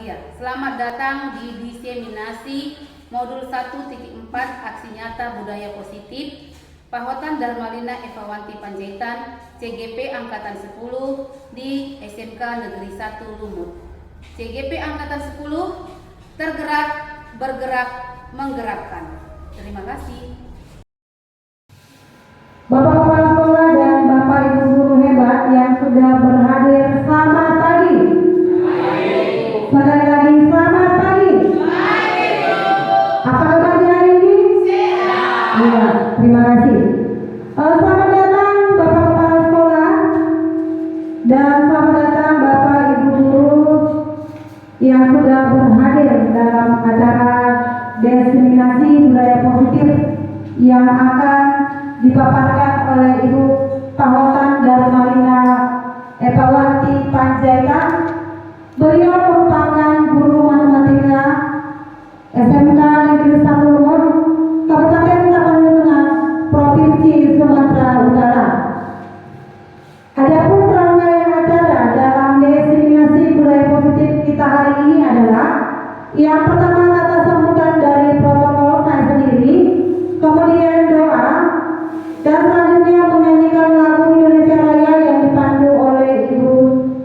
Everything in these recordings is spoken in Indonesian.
Asia. Selamat datang di diseminasi modul 1.4 Aksi Nyata Budaya Positif Pahotan Darmalina Evawanti Panjaitan CGP Angkatan 10 di SMK Negeri 1 Lumut. CGP Angkatan 10 tergerak, bergerak, menggerakkan. Terima kasih. Bapak Kepala Sekolah dan Bapak Ibu guru hebat yang sudah berhadir, selamat pagi. Sekali lagi selamat pagi. Apa kabar hari ini? Sehat. Iya, terima kasih. Selamat datang Bapak Kepala Sekolah dan selamat datang Bapak Ibu guru yang sudah berhadir dalam acara diseminasi budaya positif yang akan dipaparkan oleh Ibu Pahotan Darmalina Evawanti Panjaitan. Beliau merupakan guru matematika SMK Negeri 1 Lumut, Kabupaten Tapanuli Tengah, Provinsi Sumatera Utara. Adapun rangkaian acara dalam diseminasi budaya positif kita hari ini adalah yang pertama kata sambutan dari protokol saya sendiri, kemudian doa, dan selanjutnya menyanyikan lagu Indonesia Raya yang dipandu oleh Ibu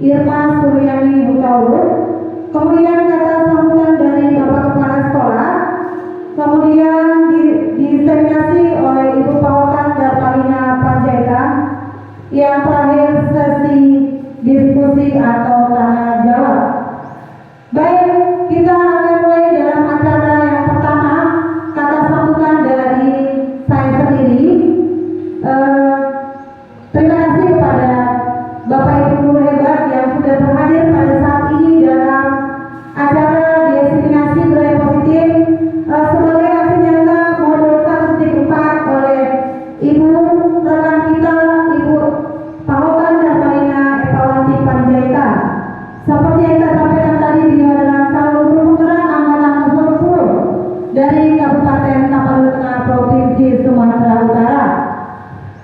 Irma Suryani Hutauruk, kemudian kata sambutan dari Bapak Kepala Sekolah, kemudian diseminasi oleh Ibu Pahotan Darmalina Panjaitan, yang terakhir sesi diskusi atau tanya jawab. Baik, kita akan mulai dalam acara yang pertama, kata sambutan dari saya sendiri. Terima kasih kepada Bapak Ibu guru hebat yang sudah berhadir pada saat ini dalam acara diseminasi budaya positif sebagai aksi nyata modul 1.4 oleh Ibu rekan kita Ibu Pahotan Darmalina Evawanti Panjaitan. Seperti yang kita sampaikan tadi, beliau adalah calon guru penggerak angkatan 10 dari Kabupaten Tapanuli Tengah, Provinsi Sumatera Utara.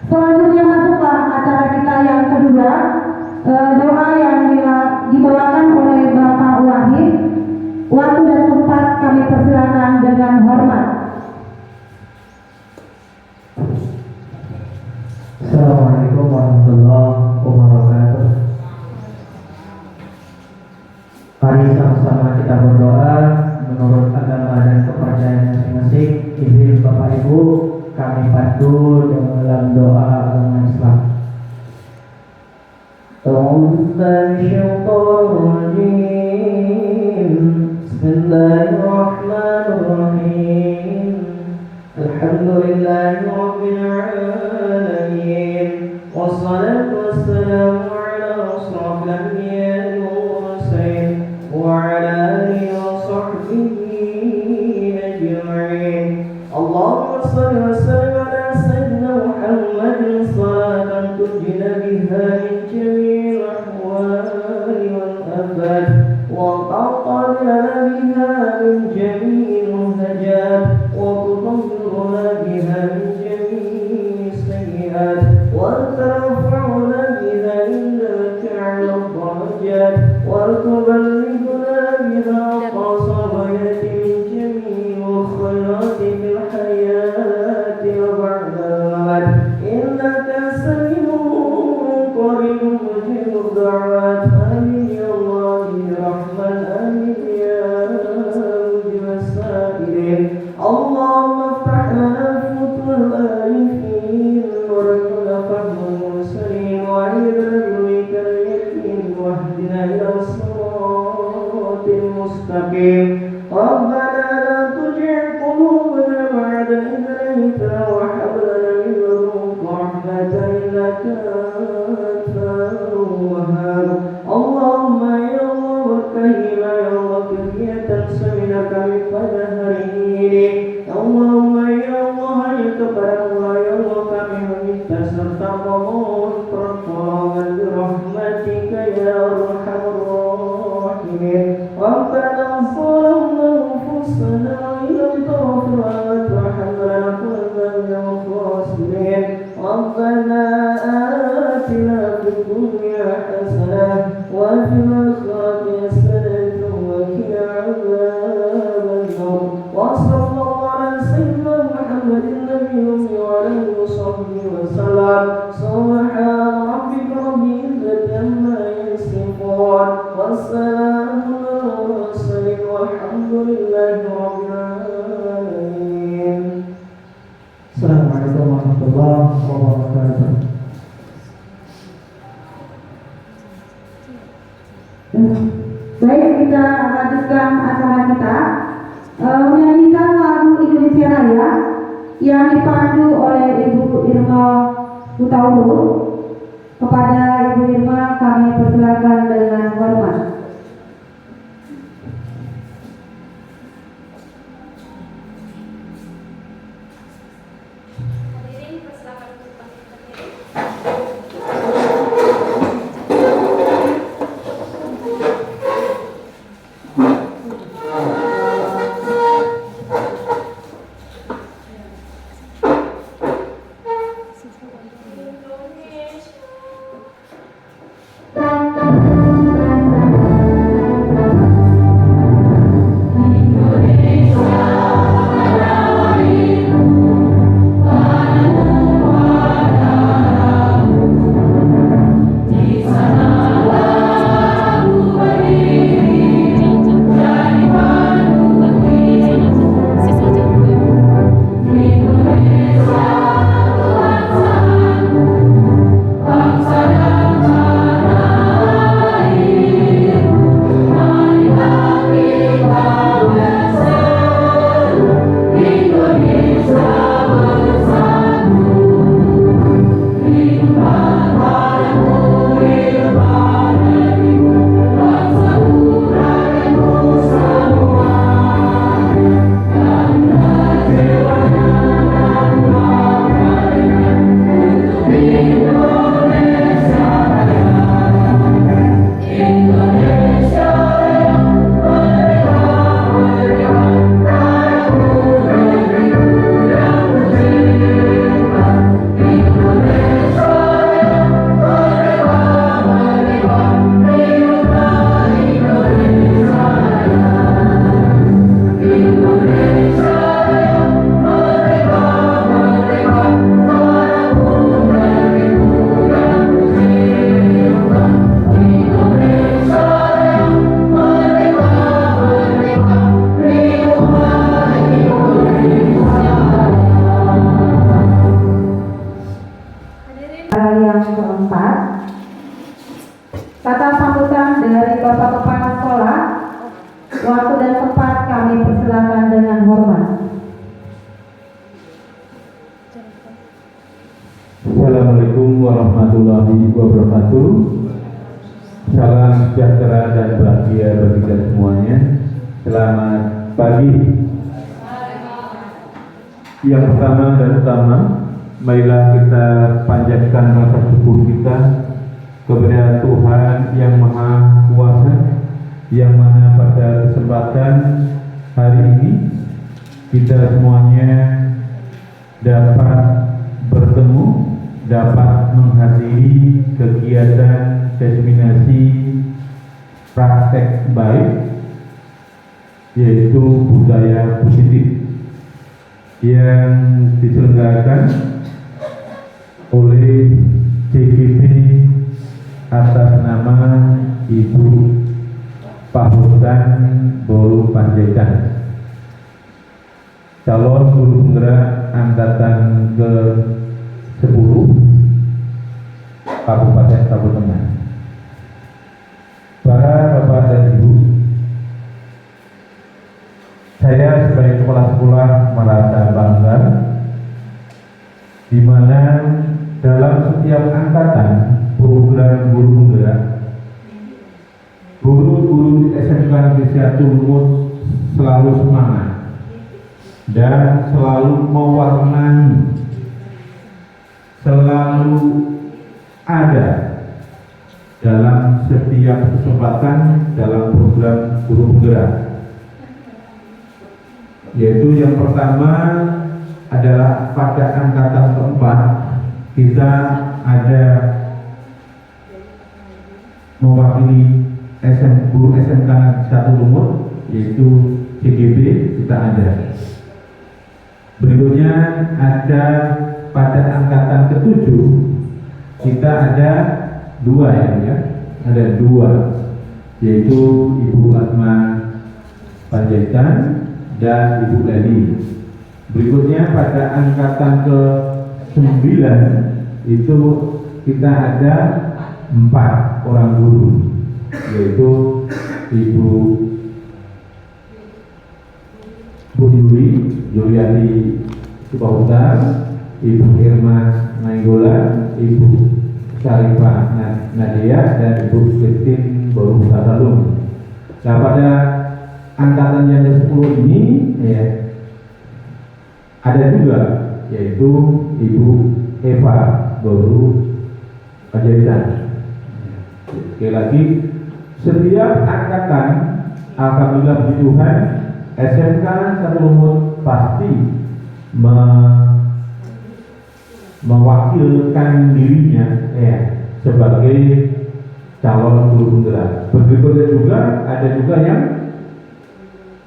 Selanjutnya masuklah acara kita yang kedua, doa yang dibawakan oleh Bapak Wahid. Waktu dan tempat kami persilakan dengan hormat. Assalamualaikum warahmatullahi wabarakatuh. Mari sama-sama kita berdoa menurut agama dan kepercayaan masing-masing. Izin Bapak Ibu, kami pandu dalam doa agama Islam. Bismillahirrahmanirrahim. Alhamdulillahi rabbil alamin. Wassalatu wassalamu ala asyrafil anbiya'i wal mursalin wa ala alihi wa sahbihi ajma'in. Allahumma shalli wa sallim ala sayyidina Muhammadin salatan tunjina biha min jami'il ahwali wal afat wa taqabbal biha min jami'il hajat wa tutahhiruna biha min jami'is sayyi'at wa tarfa'una biha indaka 'ala darajat wa tuballighuna biha qasabayati min jami'il khairati fil hayati wa ba'da al-mamat innaka sami'un qaribun mujibud da'wat. Amin ya Allah ya Rahman, amin ya mujibas sa'ilin. Allahumma iftah lana futuhal arifin warhamna fahmal mursalin wa aidna biwikal yakin wahdina ila siratil mustaqim. Rabbana la tujigh qulubana ba'da idh hadaytana wa hab lana min ladunka rahmatan innaka antal wahhab. Allahumma ya Allah berkahima ya Allah kegiatan seminar kami pada hari ini. Allahumma ya Allah hanya kepadamu ya Allah kami meminta serta memohon pertolongan rahmatika ya arhamar rahimin. Rabbana zalamna anfusana wa illam taghfir lana wa tarhamna lanakunanna minal khasirin. Rabbana atina fid dunya hasanah wa fil akhirati hasanah wa qina والسلام على المرسلين والحمد لله رب العالمين. Assalamualaikum warahmatullahi wabarakatuh. Baik, kita lanjutkan acara kita menyanyikan lagu Indonesia Raya yang dipandu oleh Ibu Irma Hutaulu. Kepada Ibu Irma kami persilakan dengan hormat. Hadirin persilakan untuk berdiri. Yang keempat, kata sambutan dari Bapak Kepala Sekolah. Waktu dan tempat kami persilakan dengan hormat. Assalamualaikum warahmatullahi wabarakatuh. Salam sejahtera dan bahagia bagi kita semuanya. Selamat pagi. Yang pertama dan utama, marilah kita panjatkan rasa syukur kita kepada Tuhan yang Maha Kuasa, yang mana pada kesempatan hari ini kita semuanya dapat bertemu, dapat menghadiri kegiatan seminasi praktek baik, yaitu budaya positif yang diselenggarakan oleh CGP atas nama Ibu Pahutan Bolu Panjaitan, calon guru penggerak angkatan ke-10 Kabupaten Tabur Tengah. Para Bapak dan Ibu, saya sebagai kepala sekolah merasa bangga di mana dalam setiap angkatan program guru penggerak, guru-guru di SMK Negeri 1 Lumut selalu semangat dan selalu mewarnai, selalu ada dalam setiap kesempatan dalam program guru penggerak. Yaitu yang pertama adalah pada angkatan keempat kita ada mewakili guru SMK 1 Lumut, yaitu CGB kita ada. Berikutnya ada pada angkatan ke-7 kita ada dua ya, ada dua yaitu Ibu Asma Panjaitan dan Ibu Leli. Berikutnya pada angkatan ke-9 itu kita ada 4 orang guru, yaitu Ibu Yuliati Subahutar, Ibu Irma Nainggolan, Ibu Syarifah Nadia, dan Ibu Christine Boru Tatalum. Nah, pada angkatan yang ke-10 ini ya, ada juga, yaitu Ibu Eva Boru Panjaitan. Sekali lagi, setiap angkatan, alhamdulillah puji Tuhan, SMK Satu Lumut pasti mewakilkan dirinya ya, sebagai calon guru penggerak. Berikutnya juga ada juga yang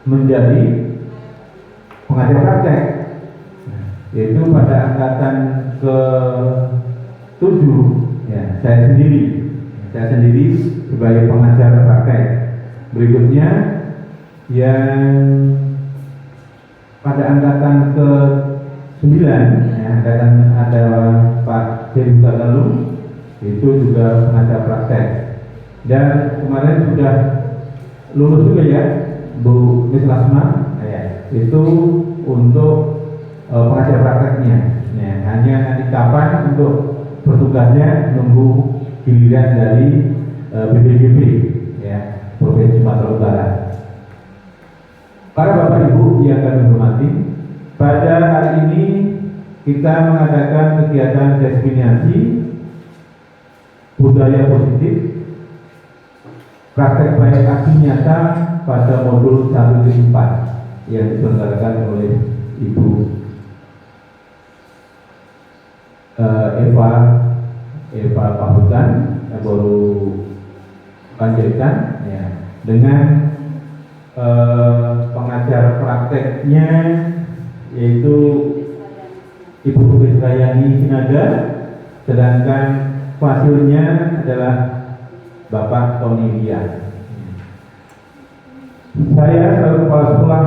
menjadi pengajar praktek, yaitu pada angkatan ke-7 ya, saya sendiri sebagai pengajar praktek. Berikutnya yang pada angkatan ke-9 ya, ada Pak Heru Tatalum, itu juga pengajar praktek, dan kemarin sudah lulus juga ya Bu Miss Lasma ya, itu untuk pengajar prakteknya ya, hanya nanti kapan untuk bertugasnya nunggu giliran dari BPDB ya, Provinsi Sumatera Utara. Para Bapak Ibu yang kami hormati, pada hari ini kita mengadakan kegiatan destinasi budaya positif praktek baik aksi nyata pada modul 1-4 yang diselenggarakan oleh Ibu Eva Pahutan Boru Panjaitan ya, dengan pengajar prakteknya yaitu Ibu Krisdayani Sinada, sedangkan fasilnya adalah Bapak Tony Lia. Saya selaku kepala sekolah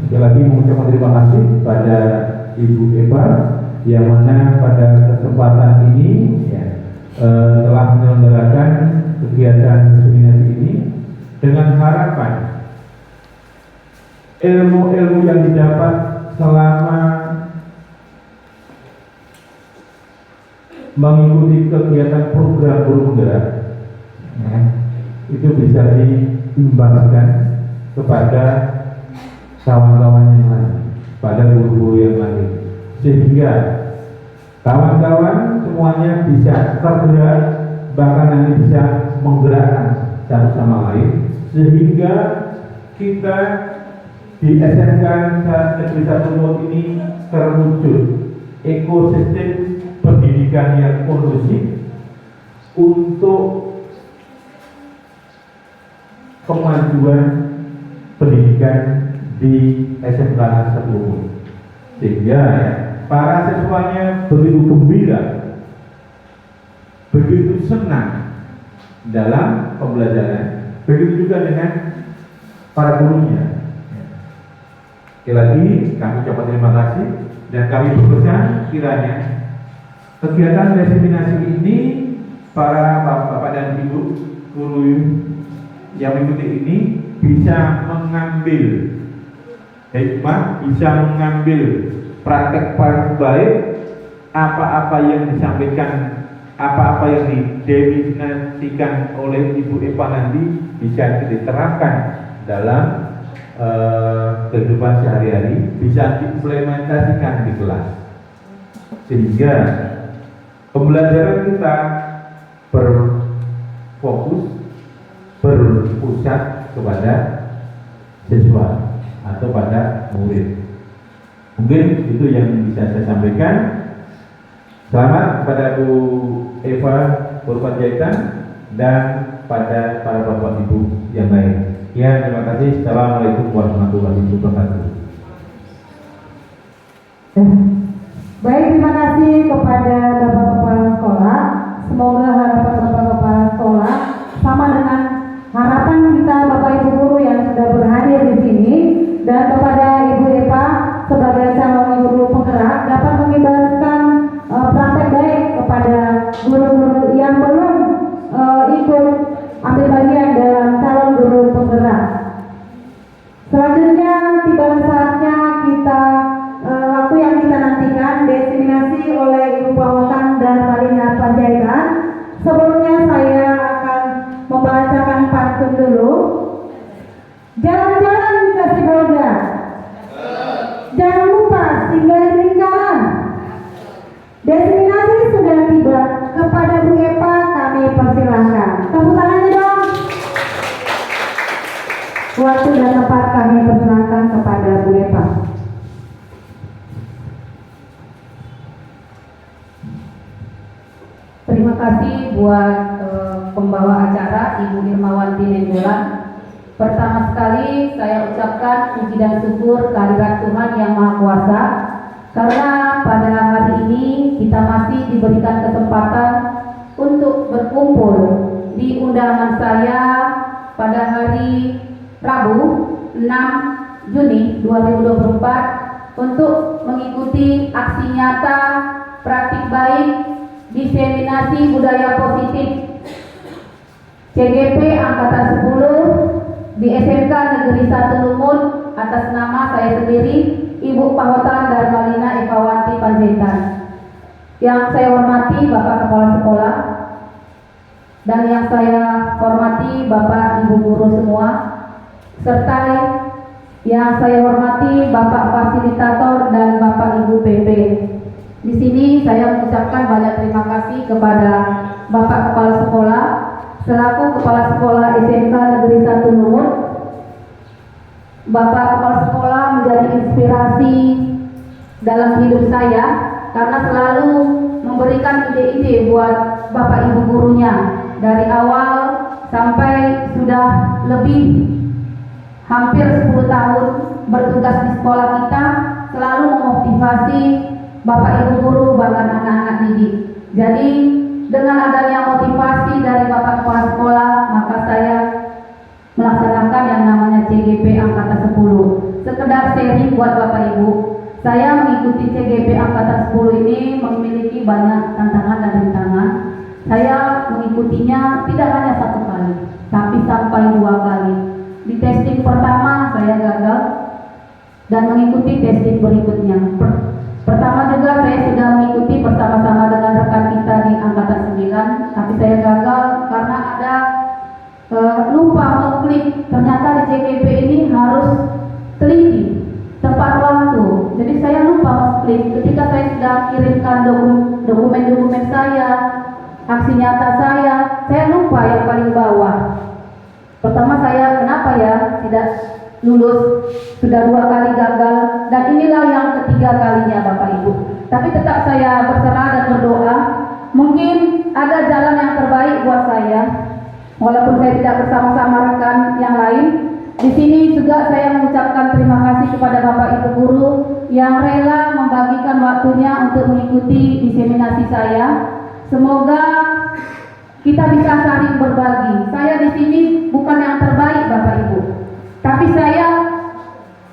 sekali lagi mengucapkan terima kasih pada Ibu Eva yang mana pada kesempatan ini ya, telah menyelenggarakan kegiatan seminari ini dengan harapan ilmu-ilmu yang didapat selama mengikuti kegiatan program guru penggerak ya, itu bisa diimbaskan kepada kawan-kawan yang lain, pada guru-guru yang lain, sehingga kawan-kawan semuanya bisa tergerak, bahkan nanti bisa menggerakkan satu sama lain, sehingga kita di SMK Negeri 1 Lumut ini terwujud ekosistem pendidikan yang kondusif untuk kemajuan pendidikan di SMK 1 Lumut, sehingga ya, para siswanya begitu gembira, begitu senang dalam pembelajaran, begitu juga dengan para gurunya. Sekali lagi kami ucapkan terima kasih dan kami berpesan kiranya kegiatan diseminasi ini para bapak dan ibu guru yang mengikuti ini bisa mengambil hikmah, bisa mengambil praktek baik, apa-apa yang disampaikan, apa-apa yang didefinisikan oleh Ibu Eva nanti bisa diterapkan dalam kehidupan sehari-hari, bisa diimplementasikan di kelas, sehingga pembelajaran kita berfokus, berpusat kepada siswa atau pada murid. Mungkin itu yang bisa saya sampaikan. Selamat kepada Bu Eva Boru Panjaitan dan pada para bapak ibu yang lain. Ya, terima kasih. Assalamualaikum warahmatullahi wabarakatuh. Baik, terima kasih kepada Bapak Kepala Sekolah. Semoga harapan Bapak Kepala Sekolah sama dengan harapan kita Bapak Ibu guru yang sudah berhadir di sini dan kepada Ibu Eva sebagai calon guru penggerak dapat mengibarkan praktek baik kepada guru-guru yang belum ikut ambil bagian dalam calon guru penggerak. Selanjutnya tiba saatnya kita waktu yang kita nantikan diseminasi oleh Ibu Pahotan dan Malina Panjaitan. Sebelumnya saya akan membacakan pantun dulu. Jalan-jalan ke Sibolga, jangan lupa singgah di lingkaran. Diseminasi sudah tiba, kepada Bu Eva kami persilahkan. Tepuk tangannya dong. Waktu dan tempat kami persilahkan kepada Bu Eva. Terima kasih buat pembawa acara Ibu Irmawanti Nenggolan. Pertama sekali saya ucapkan puji dan syukur kehadirat Tuhan Yang Maha Kuasa karena pada hari ini kita masih diberikan kesempatan untuk berkumpul di undangan saya pada hari Rabu 6 Juni 2024 untuk mengikuti aksi nyata praktik baik diseminasi budaya positif CGP Angkatan 10 di SMK Negeri 1 Lumut atas nama saya sendiri Ibu Pahotan Darmalina Evawanti Panjaitan. Yang saya hormati Bapak Kepala Sekolah dan yang saya hormati Bapak Ibu guru semua, serta yang saya hormati Bapak Fasilitator dan Bapak Ibu PP. Di sini saya mengucapkan banyak terima kasih kepada Bapak Kepala Sekolah selaku Kepala Sekolah SMK Negeri 1 Lumut. Bapak Kepala Sekolah menjadi inspirasi dalam hidup saya karena selalu memberikan ide-ide buat Bapak Ibu gurunya dari awal sampai sudah lebih hampir 10 tahun bertugas di sekolah kita, selalu memotivasi Bapak Ibu guru bahkan anak-anak didik. Jadi dengan adanya motivasi dari Bapak Kepala Sekolah, maka saya melaksanakan yang namanya CGP Angkatan 10. Sekedar sharing buat Bapak Ibu, saya mengikuti CGP Angkatan 10 ini memiliki banyak tantangan dan rintangan. Saya mengikutinya tidak hanya 1 kali, tapi sampai 2 kali. Di testing pertama saya gagal dan mengikuti testing berikutnya. Pertama juga saya sudah mengikuti bersama-sama dengan rekan kita di Angkatan 9, tapi saya gagal karena ada lupa mengklik. Ternyata di CGP ini harus teliti, tepat waktu. Jadi saya lupa mengklik ketika saya sudah kirimkan dokumen-dokumen saya, aksi nyata saya lupa yang paling bawah. Pertama saya kenapa ya tidak lulus, sudah 2 kali gagal, dan inilah yang ketiga kalinya Bapak Ibu. Tapi tetap saya berserah dan berdoa, mungkin ada jalan yang terbaik buat saya, walaupun saya tidak bersama-sama rekan yang lain. Di sini juga saya mengucapkan terima kasih kepada Bapak Ibu guru yang rela membagikan waktunya untuk mengikuti diseminasi saya. Semoga kita bisa saling berbagi. Saya di sini bukan yang terbaik Bapak Ibu, tapi saya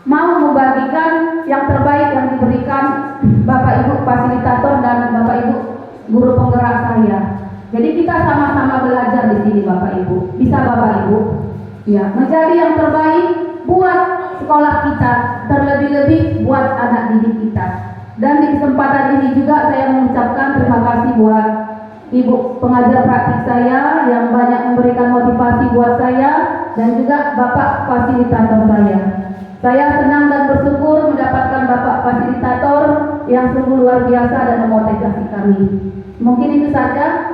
mau membagikan yang terbaik yang diberikan Bapak Ibu fasilitator dan Bapak Ibu guru penggerak saya. Jadi kita sama-sama belajar di sini Bapak Ibu. Bisa Bapak Ibu? Ya, menjadi yang terbaik buat sekolah kita, terlebih-lebih buat anak didik kita. Dan di kesempatan ini juga saya mengucapkan terima kasih buat Ibu pengajar praktik saya yang banyak memberikan motivasi buat saya dan juga Bapak fasilitator saya. Saya senang dan bersyukur mendapatkan Bapak fasilitator yang sungguh luar biasa dan memotivasi kami. Mungkin itu saja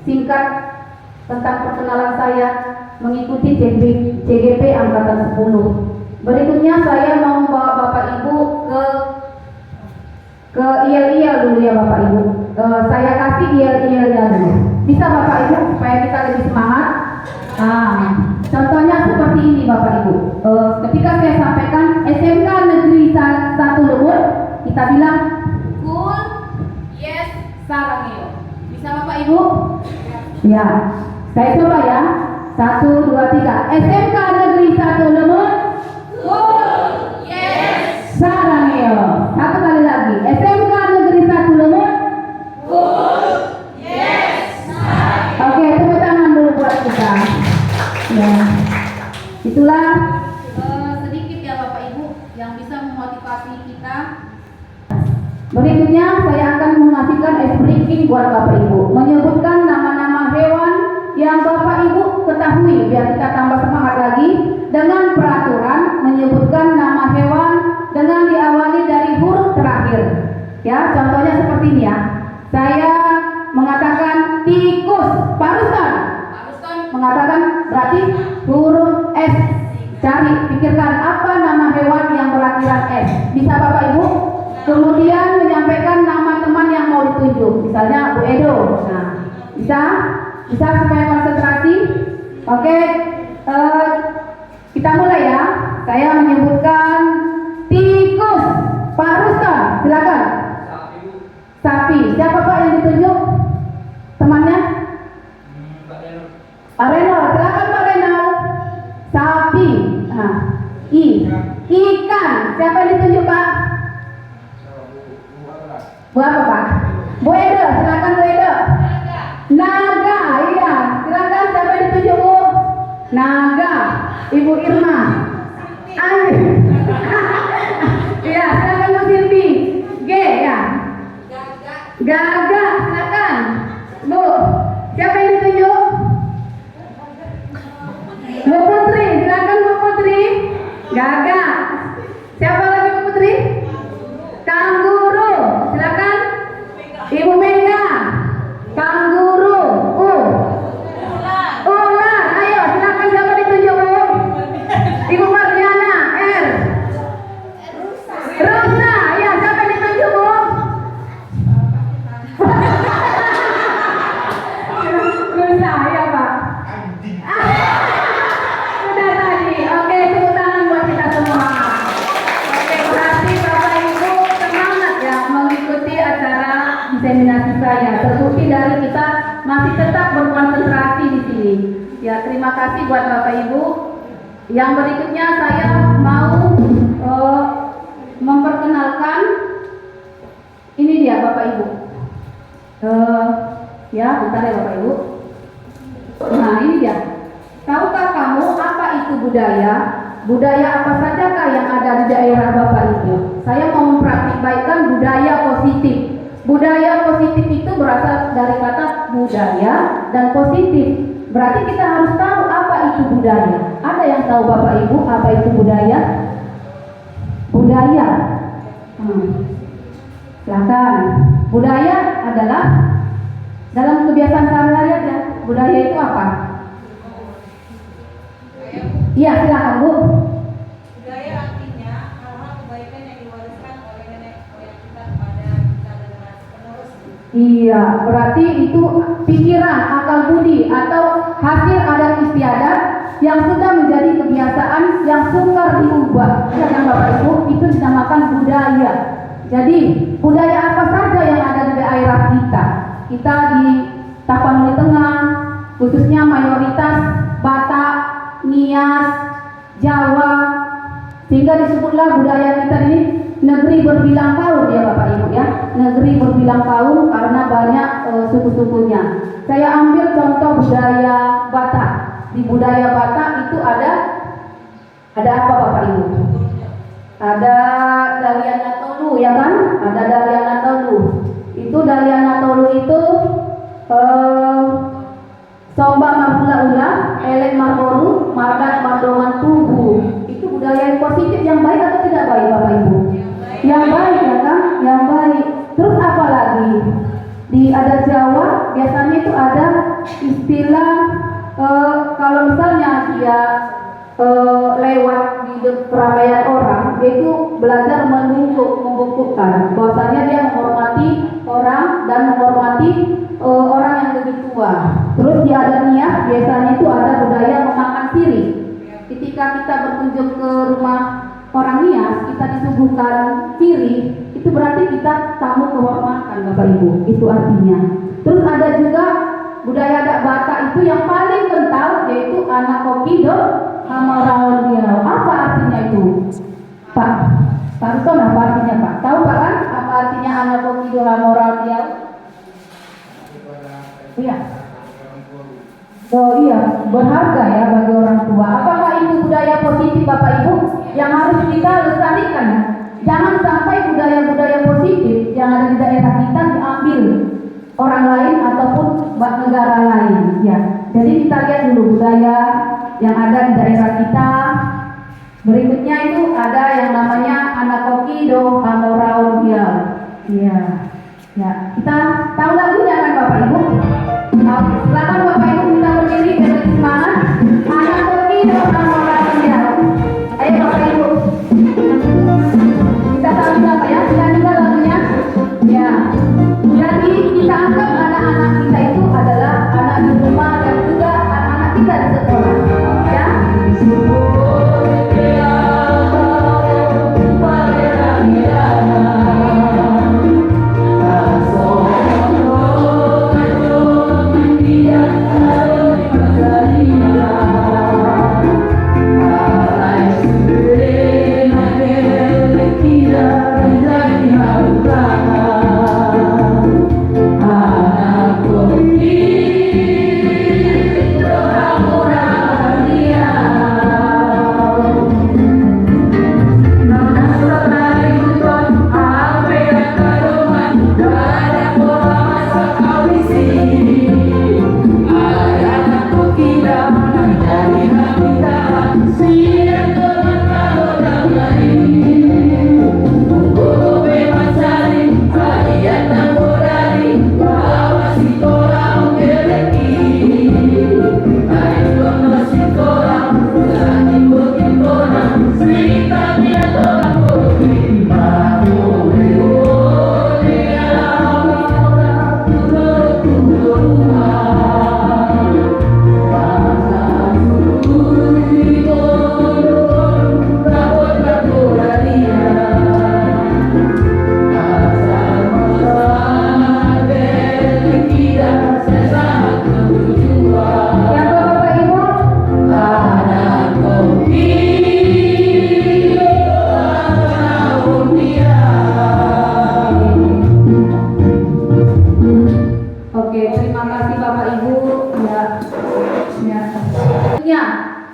singkat tentang perkenalan saya mengikuti CGP Angkatan 10. Berikutnya saya mau membawa Bapak Ibu ke IEL dulu ya Bapak Ibu. Saya kasih IEL-nya dulu. Bisa Bapak Ibu supaya kita lebih semangat. Contohnya seperti ini Bapak Ibu. Ketika saya sampaikan SMK Negeri 1 Lumut, kita bilang cool, yes, sarangeo. Bisa Bapak Ibu? Ya. Saya coba ya. 1, 2, 3. SMK Negeri 1 Lemut. Sarangeo. Satu kali lagi. SMK Negeri 1 Lemut. Oke, tepuk tangan dulu buat kita. Ya. Itulah Sedikit ya Bapak Ibu yang bisa memotivasi kita. berikutnya saya akan mengasihkan ice breaking buat Bapak Ibu, menyebutkan nama-nama hewan yang Bapak Ibu ketahui biar kita tambah semangat lagi dengan peraturan menyebutkan nama hewan dengan diawali dari huruf terakhir. Ya, contohnya seperti ini ya. Saya mengatakan tikus, Pak Ruston mengatakan berarti huruf S. Cari, pikirkan apa nama hewan yang berakhiran S. Bisa Bapak Ibu? Kemudian menyampaikan nama teman yang mau ditunjuk. Misalnya Bu Edo. Nah, bisa? Bisa supaya konsentrasi? Oke, kita mulai ya. Saya menyebutkan tikus, Pak Ruston, silakan. Sapi. Siapa Pak yang ditunjuk? Temannya? Pak Renal, silakan Pak Renal. Sapi. Nah, ikan. Siapa yang ditunjuk Pak? Bu apa Pak? Bu Edo, silakan Bu Edo. Naga, iya. Silakan siapa yang ditunjuk Bu? Naga. Ibu Irma. Iya, silakan Bu Silvi. G ya. Gagak, silakan. Bu, siapa yang ditunjuk? Bu Putri, silakan Bu Putri. Gagak. Siapa lagi Bu Putri? Kanguru, silakan. Ibu Mega. Kanguru. Ular. Ayo, silakan siapa ditunjuk Bu? Ibu Mardiana. R. Rusa. Ya, siapa yang ditunjuk Bu? Rusa, ya Pak. Sudah tadi. Oke, tepuk tangan buat kita semua. Oke, berarti Bapak Ibu semangat ya mengikuti acara diseminasi saya. Terbukti dari kita masih tetap berkonsentrasi di sini. Ya, terima kasih buat Bapak Ibu. Yang berikutnya saya mau memperkenalkan ini dia Bapak Ibu. Ya, bentar ya Bapak Ibu. Nah, ini dia. Tahukah kamu apa itu budaya? Budaya apa sajakah yang ada di daerah Bapak Ibu? Saya mau mempraktikkan budaya positif. Budaya positif itu berasal dari kata budaya dan positif. Berarti kita harus tahu apa itu budaya. Ada yang tahu Bapak Ibu apa itu budaya? Budaya. Silakan. Budaya adalah dalam kebiasaan sehari-hari aja. Budaya itu apa? Iya, silakan Bu. Budaya artinya hal-hal kebaikan yang diwariskan oleh nenek moyang kita kepada kita generasi penerus. Iya, berarti itu pikiran, akal budi atau hasil adat istiadat yang sudah menjadi kebiasaan yang sukar diubah. Ya kan Bapak Ibu, itu dinamakan budaya. Jadi budaya apa saja yang ada di daerah kita? Kita di Tapanuli Tengah, khususnya mayoritas Batak, Nias, Jawa, sehingga disebutlah budaya kita ini negeri berbilang kaum ya Bapak Ibu ya. Negeri berbilang kaum karena banyak suku-sukunya. Saya ambil contoh budaya Batak. Di budaya Batak itu ada apa Bapak Ibu? Ada Daliana Tolu ya kan? Ada Daliana Tolu. Itu Daliana Tolu itu Somba Marbula-ula, Elek Marboru, Mardat Mardongan Tubuh. Itu budaya yang positif, yang baik atau tidak baik Bapak Ibu? Yang baik ya kan? Yang baik. Terus apa lagi? Di adat Jawa biasanya itu ada istilah kalau misalnya dia lewat di keramaian orang, dia itu belajar membungkukkan. Bahwasanya dia menghormati orang dan menghormati orang yang lebih tua. Terus di adat Nias biasanya itu ada budaya memakan sirih. Ketika kita berkunjung ke rumah orang Nias, kita disuguhkan sirih, itu berarti kita tamu kehormatan Bapak Ibu. Itu artinya. Terus ada juga budaya adat Batak itu yang paling kental yaitu anak kokido hamaraon diau. Apa artinya itu, Pak? Pak Ruston, apa artinya Pak? Tahu Pak kan apa artinya anak kokido hamaraon diau? Iya. Oh iya, berharga ya bagi orang tua. Apakah itu budaya positif Bapak Ibu yang harus kita lestarikan? Jangan sampai budaya-budaya positif yang ada di daerah kita diambil orang lain ataupun negara lain. Ya, jadi kita lihat dulu budaya yang ada di daerah kita. Berikutnya itu ada yang namanya anak kokido hamoraon diau. Iya, ya kita tahu lagunya kan Bapak Ibu? Silakan Bapak Ibu kita berdiri dan semangat. Anak kokido hamoraon diau. Ayo Bapak Ibu. Kita tahu apa ya? Kita juga lagunya. Ya. Jadi kita anggap anak-anak kita itu adalah anak di rumah dan juga anak-anak kita di sekolah. Ya.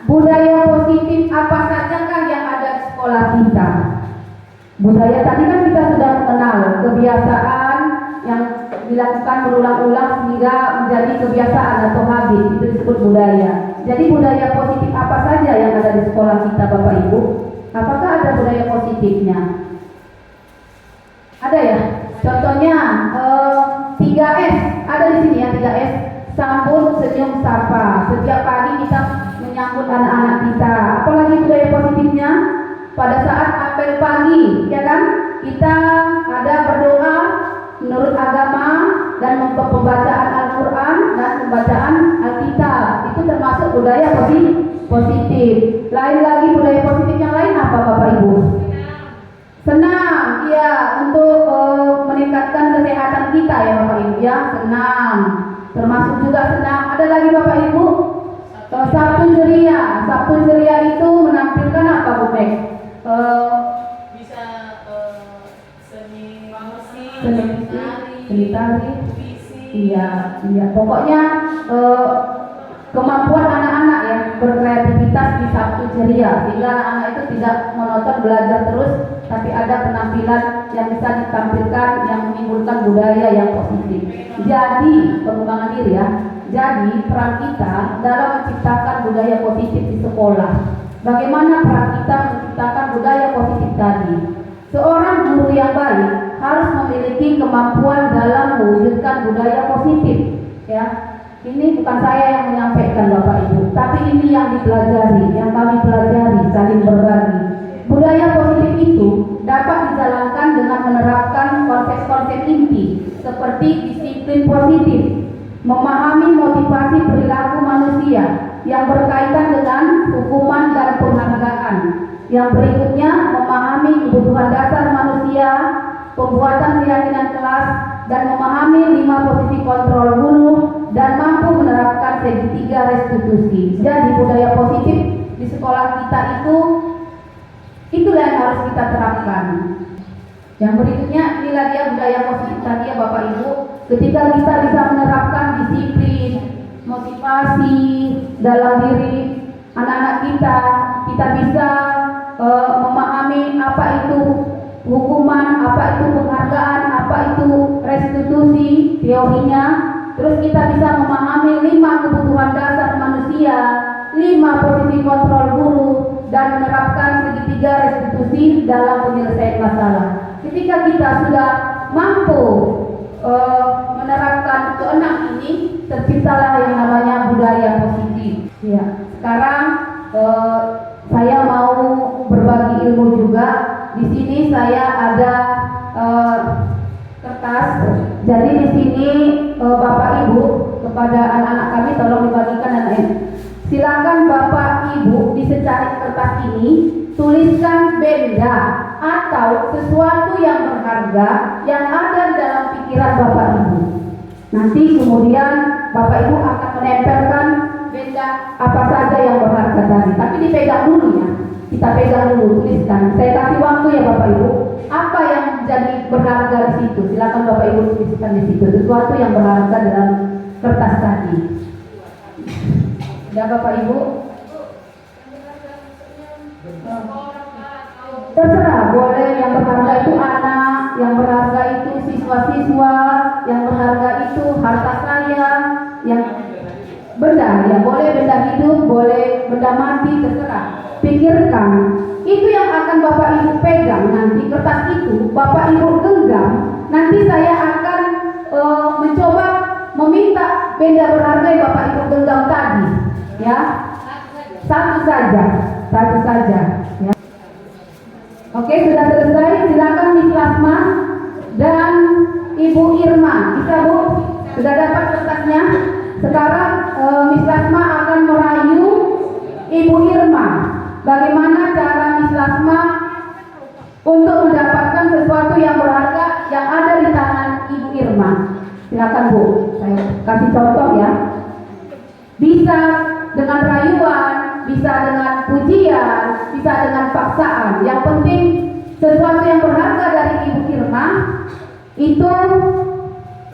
Budaya positif apa sajakah yang ada di sekolah kita? Budaya tadi kan kita sudah mengenal kebiasaan yang dilakukan berulang-ulang sehingga menjadi kebiasaan atau habit, itu disebut budaya. Jadi budaya positif apa saja yang ada di sekolah kita Bapak Ibu? Apakah ada budaya positifnya? Ada ya? Contohnya 3S, ada di sini ya 3S. Sambut, senyum, sapa. Setiap pagi kita menyambut anak-anak kita. Apalagi budaya positifnya pada saat apel pagi, ya kan? Kita ada berdoa menurut agama dan pembacaan Al-Quran dan pembacaan Alkitab. Itu termasuk budaya positif. Lain lagi budaya positif yang lain apa Bapak Ibu? Senam, ya, untuk meningkatkan kesehatan kita ya Bapak Ibu ya, senam. Termasuk juga senam. Ada lagi Bapak Ibu? Sabtu ceria. Sabtu ceria itu menampilkan apa Bu Mek? Bisa seni Seni tari. Iya. Pokoknya kemampuan anak-anak ya berkreativitas di Sabtu ceria sehingga anak-anak itu tidak monoton belajar terus, tapi ada penampilan yang bisa ditampilkan yang menimbulkan budaya yang positif. Jadi pengembangan diri ya. Jadi peran kita dalam menciptakan budaya positif di sekolah. Bagaimana peran kita menciptakan budaya positif tadi? Seorang guru yang baik harus memiliki kemampuan dalam mewujudkan budaya positif. Ya, ini bukan saya yang menyampaikan Bapak Ibu, tapi ini yang dipelajari, yang kami pelajari, saling berbagi. Budaya positif itu dapat dijalankan dengan menerapkan konsep-konsep inti seperti disiplin positif, memahami motivasi perilaku manusia yang berkaitan dengan hukuman dan penghargaan. Yang berikutnya, memahami kebutuhan dasar manusia, pembuatan keyakinan kelas, dan memahami 5 posisi kontrol guru, dan mampu menerapkan segitiga restitusi. Jadi budaya positif di sekolah kita itulah yang harus kita terapkan. Yang berikutnya, inilah dia budaya positif tadi ya Bapak Ibu. Ketika kita bisa menerapkan disiplin, motivasi dalam diri anak-anak kita bisa memahami apa itu hukuman, apa itu penghargaan, apa itu restitusi teorinya. Terus kita bisa memahami 5 kebutuhan dasar manusia, 5 posisi kontrol guru, dan menerapkan segitiga restitusi dalam penyelesaian masalah. Ketika kita sudah mampu menerapkan keenam ini, terciptalah yang namanya budaya positif. Ya, sekarang saya mau berbagi ilmu juga. Di sini saya ada kertas. Jadi di sini Bapak Ibu kepada anak-anak kami tolong dibagikan anak-anak. Silakan Bapak Ibu di secari kertas ini tuliskan benda atau sesuatu yang berharga yang ada di dalam pikiran Bapak Ibu. Nanti kemudian Bapak Ibu akan menempelkan benda apa saja yang berharga tadi. Tapi dipegang dulu ya. Kita pegang dulu, tuliskan. Saya kasih waktu ya Bapak Ibu. Apa yang jadi berharga di situ? Silakan Bapak Ibu tuliskan di situ. Sesuatu yang berharga dalam kertas tadi. Ya Bapak Ibu. Terserah, boleh yang berharga itu anak, yang berharga itu siswa-siswa, yang berharga itu harta saya, yang benda, ya boleh benda hidup, boleh benda mati, terserah. Pikirkan, itu yang akan Bapak Ibu pegang nanti, kertas itu Bapak Ibu genggam. Nanti saya akan mencoba meminta benda berharga yang Bapak Ibu genggam tadi, ya. Satu saja, ya. Oke, sudah selesai. Silakan Miss Lasma dan Ibu Irma. Bisa Bu? Sudah dapat kertasnya? Sekarang Miss Lasma akan merayu Ibu Irma. Bagaimana cara Miss Lasma untuk mendapatkan sesuatu yang berharga yang ada di tangan Ibu Irma? Silakan Bu. Saya kasih contoh ya. Bisa dengan rayuan, bisa dengan pujian, bisa dengan paksaan. Yang penting sesuatu yang berharga dari Ibu Irma itu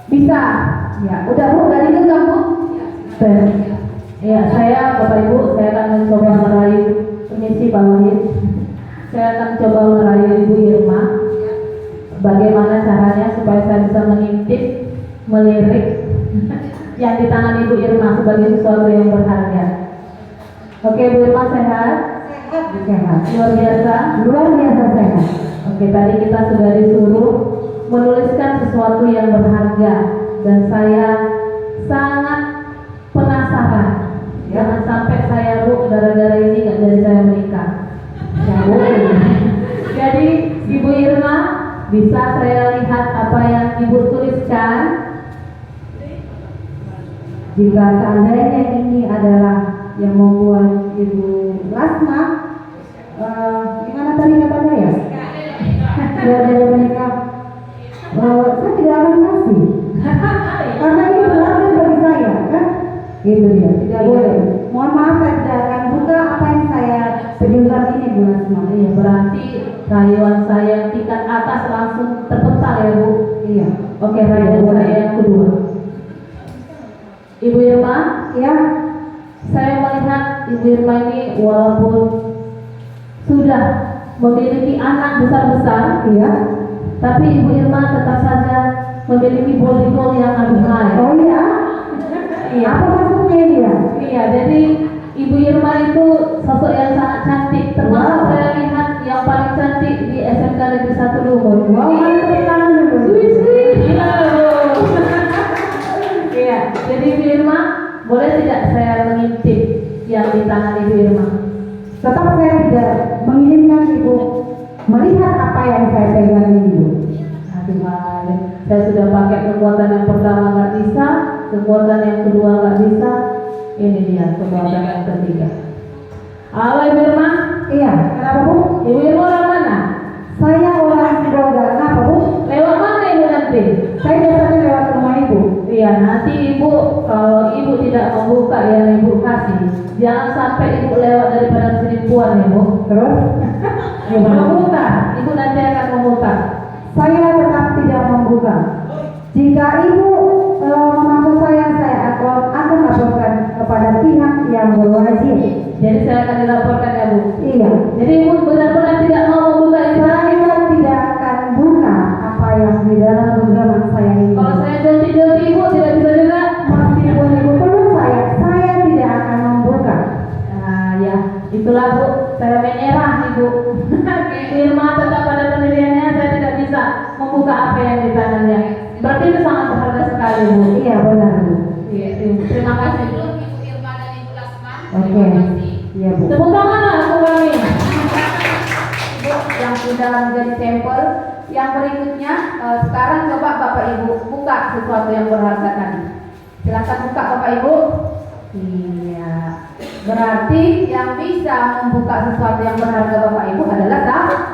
bisa. Ya, udah Bu, dari genggam Bu. Ya, saya Bapak Ibu, saya akan mencoba merayu. Permisi Pak Wahid. Saya akan coba merayu Ibu Irma. Bagaimana caranya supaya saya bisa mengintip, melirik yang di tangan Ibu Irma sebagai sesuatu yang berharga. Oke, Bu Irma sehat? Sehat. Luar biasa sehat. Oke, tadi kita sudah disuruh menuliskan sesuatu yang berharga dan saya sangat penasaran. Jangan sampai saya Bu gara-gara ini nggak jadi saya menikah. Jadi Ibu Irma bisa saya lihat apa yang Ibu tuliskan. Jika seandainya ini adalah yang membuat Ibu Lasma, gimana tadi katanya ya? Sudah dari menikah, saya tidak akan kasih, karena ini berharga bagi saya, kan? Itu dia, tidak boleh. Mohon maaf, saya tidak akan buka apa yang saya pejukan ini, Bu Lasma. Iya, berarti rayuan saya tingkat atas langsung terpental ya Bu. Iya. Oke, rayuan saya yang kedua. Ibu Irma, Ya, saya melihat Ibu Irma ini walaupun sudah memiliki anak besar-besar, iya. tapi Ibu Irma tetap saja memiliki body goal yang aduhai. Oh iya. Iya. Apa maksudnya ini ya? Iya, jadi Ibu Irma itu sosok yang sangat cantik. Termasuk saya lihat yang paling cantik di SMK Negeri 1 Lumur. Wow, mantap tangan dulu. Iya, jadi Ibu Irma, boleh tidak saya mengintip yang di tangan Ibu Irma? Tetap saya tidak menginginkan Ibu melihat apa yang saya pegang ini, Bu. Aduh, saya sudah pakai kekuatan yang pertama nggak bisa, kekuatan yang kedua nggak bisa, ini dia kekuatan yang ketiga. Halo Ibu Irma. Iya, kenapa Bu? Ibu Irma orang mana? Saya orang Sibolga, kenapa Bu? Lewat mana Ibu nanti? Saya biasanya lewat rumah Ibu. Iya, nanti nanti ibu kalau ibu tidak membuka yang ibu kasih, jangan sampai ibu lewat daripada selingkuhan ya bu. Terus? Membuka, ibu nanti akan membuka. Saya tetap tidak membuka. Jika ibu memaksa saya akan laporkan kepada pihak yang berwajib. Jadi saya akan dilaporkan ya bu. Iya. Jadi ibu benar-benar tidak mau membuka itu. Saya tidak akan buka apa yang di dalam genggaman saya ini. Kalau saya janji ibu tidak bisa juga. Meskipun ibu perlu saya tidak akan membuka. Nah ya, itulah bu, saya menyerah ibu. Irma tetap pada pendiriannya, saya tidak bisa membuka apa yang di tangannya. Berarti itu sangat berharga sekali bu. Iya benar bu. Iya, terima kasih. Sebelum Ibu Irma dan Ibu Lasman, Oke. terima kasih. Iya bu. Tepuk tangan lah bu kami. Ibu yang sudah menjadi sampel. Yang berikutnya, sekarang coba Bapak Ibu buka sesuatu yang berharga tadi. Silakan buka Bapak Ibu. Iya. Berarti yang bisa membuka sesuatu yang berharga Bapak Ibu adalah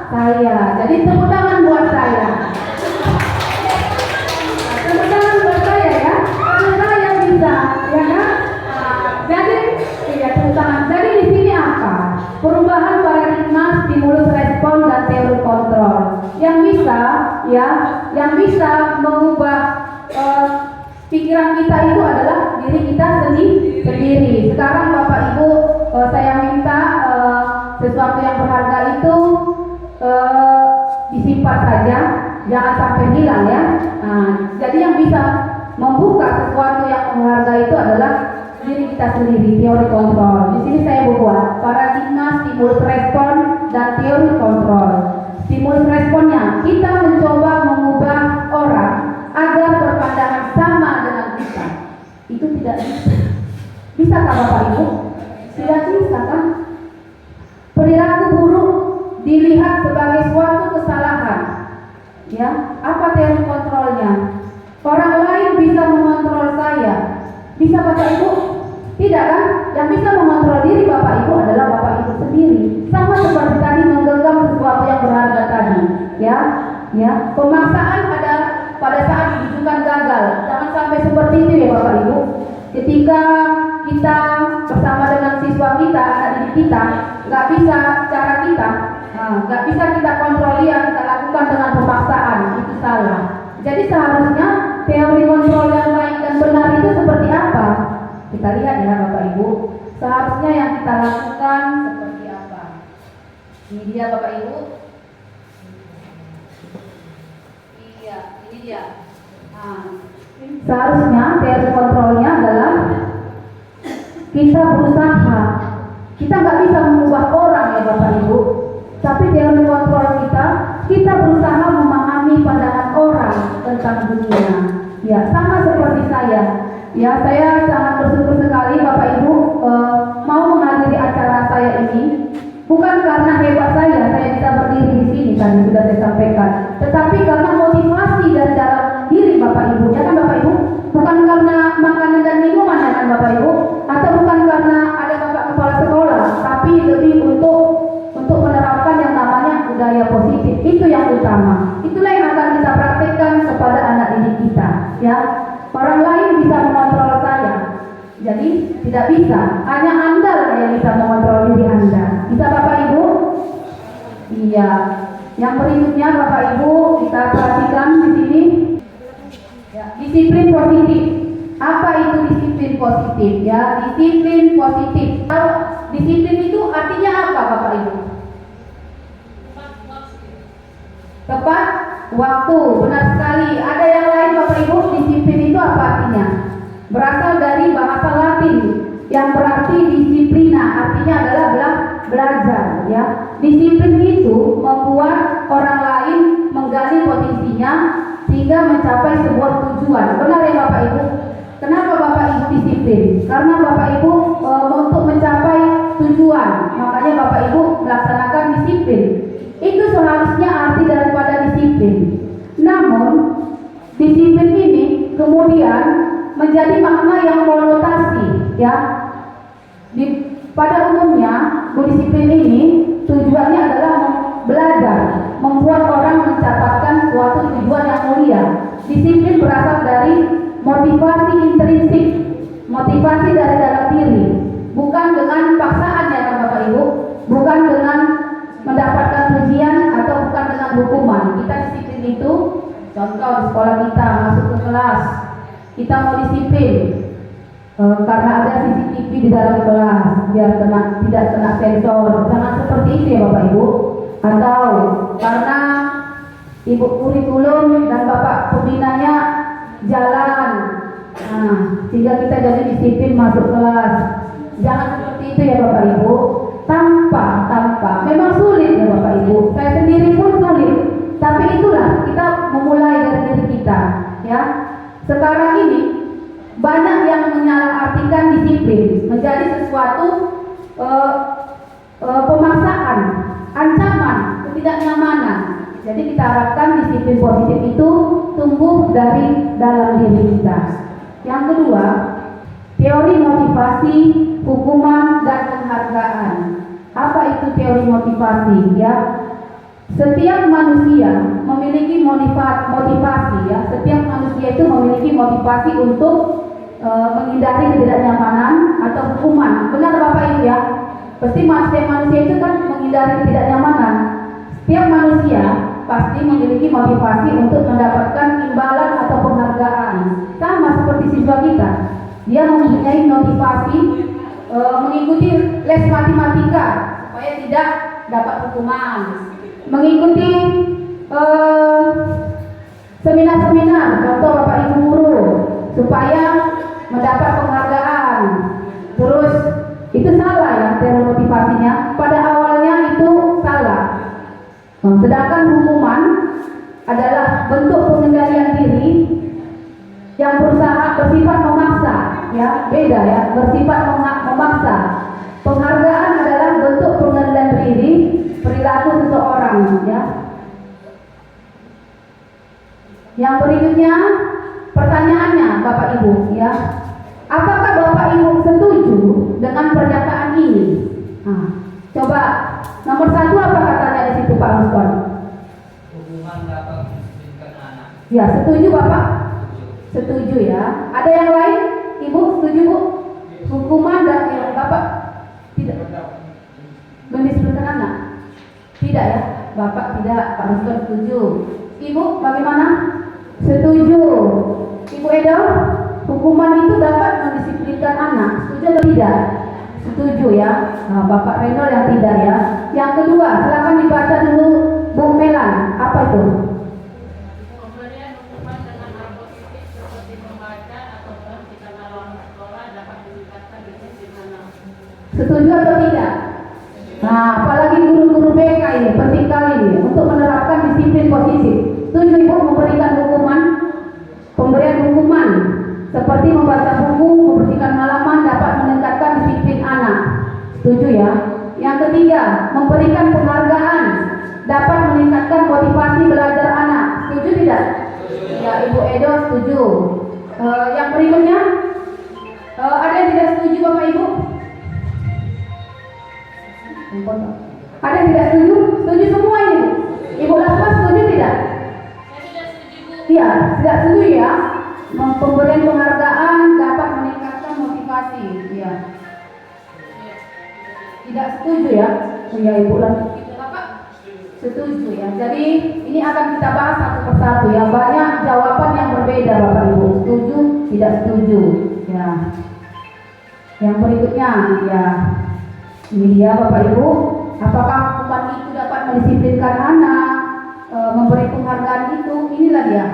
saya. Jadi tepuk tangan buat saya. Tepuk tangan buat saya ya. Karena saya bisa, ya kan? Jadi, iya tepuk tangan. Jadi di sini apa? Perubahan paradigma, stimulus respon dan teori kontrol. Yang bisa, ya, yang bisa mengubah pikiran kita itu adalah diri kita sendiri. Sekarang Bapak Ibu, saya minta sesuatu yang berharga itu disimpan saja, jangan sampai hilang ya. Nah, jadi yang bisa membuka sesuatu yang berharga itu adalah diri kita sendiri, teori kontrol. Di sini saya buat paradigma, stimulus respon dan teori kontrol. Stimulus responnya, kita mencoba mengubah orang agar berpandangan sama dengan kita. Itu tidak bisa. Bisakah Bapak Ibu? Tidak bisa kan? Perilaku buruk dilihat sebagai suatu kesalahan. Ya, apa teori kontrolnya? Orang lain bisa mengontrol saya. Bisa Bapak Ibu? Tidak kan? Yang bisa mengontrol diri Bapak Ibu adalah Bapak Ibu sendiri. Sama seperti tadi menggenggam sesuatu yang berharga tadi. Ya, pemaksaan pada saat ditujukan gagal. Jangan sampai seperti itu ya Bapak Ibu. Ketika kita bersama dengan siswa kita, anak didik kita, nggak bisa cara kita, nggak bisa kita kontrol dia, kita lakukan dengan pemaksaan, itu salah. Jadi seharusnya teori kontrol yang baik dan benar itu seperti apa? Kita lihat ya Bapak Ibu. Seharusnya yang kita lakukan seperti apa? Ini dia Bapak Ibu. Iya, ini dia. Seharusnya teori kontrolnya adalah kita berusaha. Kita nggak bisa mengubah orang ya Bapak Ibu. Tapi teori kontrol kita berusaha memahami pandangan orang tentang dunia. Ya, sama seperti saya. Ya, saya sangat bersyukur sekali Bapak Ibu mau menghadiri acara saya ini. Bukan karena hebat saya bisa berdiri di sini tadi sudah saya sampaikan. Tetapi karena motivasi dari dalam diri Bapak Ibu, ya kan Bapak Ibu? Bukan karena makanan dan minuman ya kan Bapak Ibu? Atau bukan karena ada Bapak Kepala Sekolah, tapi lebih untuk menerapkan yang namanya budaya positif. Itu yang utama. Itulah yang akan kita praktekkan kepada anak didik kita. Ya, orang lain bisa mengontrol saya. Jadi tidak bisa. Hanya Anda lah yang bisa mengontrol diri Anda. Bisa Bapak Ibu? Iya. Yang berikutnya Bapak Ibu kita perhatikan di sini. Ya, disiplin positif. Apa itu disiplin positif? Ya, disiplin positif. Kalau disiplin itu artinya apa Bapak Ibu? Tepat waktu, benar sekali. Ada yang lain Bapak Ibu, disiplin itu apa artinya? Berasal dari bahasa Latin yang berarti disiplina, artinya adalah belajar. Ya, disiplin itu membuat orang lain menggali potensinya sehingga mencapai sebuah tujuan. Benar ya Bapak Ibu? Kenapa Bapak Ibu disiplin? Karena Bapak Ibu untuk mencapai tujuan, makanya Bapak Ibu melaksanakan disiplin. Itu seharusnya arti daripada disiplin. Namun disiplin ini kemudian menjadi makna yang konotasi, ya. Pada umumnya disiplin ini tujuannya adalah belajar, membuat orang mencatatkan suatu tujuan yang mulia. Disiplin berasal dari motivasi Contoh di sekolah kita masuk ke kelas, kita mau disiplin karena ada CCTV di dalam kelas biar tidak kena sensor. Jangan seperti itu ya Bapak Ibu. Atau karena Ibu kurikulum dan Bapak pembinanya jalan, sehingga kita jadi disiplin masuk kelas. Jangan seperti itu ya Bapak Ibu. Tanpa memang sulit ya Bapak Ibu. Saya sendiri pun sulit. Tapi itulah kita memulai dari diri kita, ya. Sekarang ini banyak yang menyalahartikan disiplin menjadi sesuatu pemaksaan, ancaman, ketidaknyamanan. Jadi kita harapkan disiplin positif itu tumbuh dari dalam diri kita. Yang kedua, teori motivasi, hukuman, dan penghargaan. Apa itu teori motivasi? Ya, setiap manusia memiliki motivasi. Ya, setiap manusia itu memiliki motivasi untuk menghindari ketidaknyamanan atau hukuman. Benar Bapak Ibu ya? Pasti setiap manusia itu kan menghindari ketidaknyamanan. Setiap manusia pasti memiliki motivasi untuk mendapatkan imbalan atau penghargaan. Sama seperti siswa kita, dia mempunyai motivasi mengikuti les matematika supaya tidak dapat hukuman, mengikuti seminar-seminar, contoh Bapak Ibu guru, supaya mendapat penghargaan. Terus itu salah ya teori motivasinya. Pada awalnya itu salah. Sedangkan hukuman adalah bentuk pengendalian diri yang berusaha bersifat memaksa, ya beda ya, bersifat memaksa. Penghargaan adalah bentuk pengendalian diri perilaku seseorang, ya. Yang berikutnya pertanyaannya Bapak Ibu, ya, apakah Bapak Ibu setuju dengan pernyataan ini? Coba nomor 1 apa katanya di situ Pak Ruston? Hukuman dapat mendisiplinkan anak. Ya, setuju Bapak? Setuju ya. Ada yang lain? Ibu setuju Bu? Hukuman dan ya, Bapak tidak mendisiplinkan anak? Tidak ya, Bapak tidak. Pak Ruston setuju. Ibu bagaimana? Setuju. Ibu Edo, hukuman itu dapat mendisiplinkan anak. Setuju atau tidak? Setuju ya. Bapak Renol yang tidak ya. Yang kedua, silakan dibaca dulu Bung Melan. Apa itu? Pemberian hukuman dengan hal positif seperti membaca atau jika lawan sekolah dapat meningkatkan disiplin anak. Setuju atau tidak? Apalagi guru-guru BK ini penting kali ini untuk menerapkan disiplin positif. Setuju Ibu memberikan hukuman? Pemberian hukuman seperti membaca buku, membersihkan halaman dapat meningkatkan disiplin anak. Setuju ya? Yang ketiga, memberikan penghargaan dapat meningkatkan motivasi belajar anak. Setuju tidak? Ya, Ibu Edo setuju. Yang berikutnya, ada yang tidak setuju Bapak Ibu? Ada yang tidak setuju? Setuju semua ini Bu? Ibu Lasma setuju tidak? Iya, tidak setuju ya. Pemberian penghargaan dapat meningkatkan motivasi. Iya. Tidak setuju ya? Ya Ibu Lasma. Bapak setuju ya. Jadi ini akan kita bahas satu persatu ya. Banyak jawaban yang berbeda Bapak Ibu. Setuju, tidak setuju. Ya. Yang berikutnya ya. Ini dia Bapak Ibu. Apakah hukuman itu dapat mendisiplinkan anak? Memberi penghargaan itu, inilah dia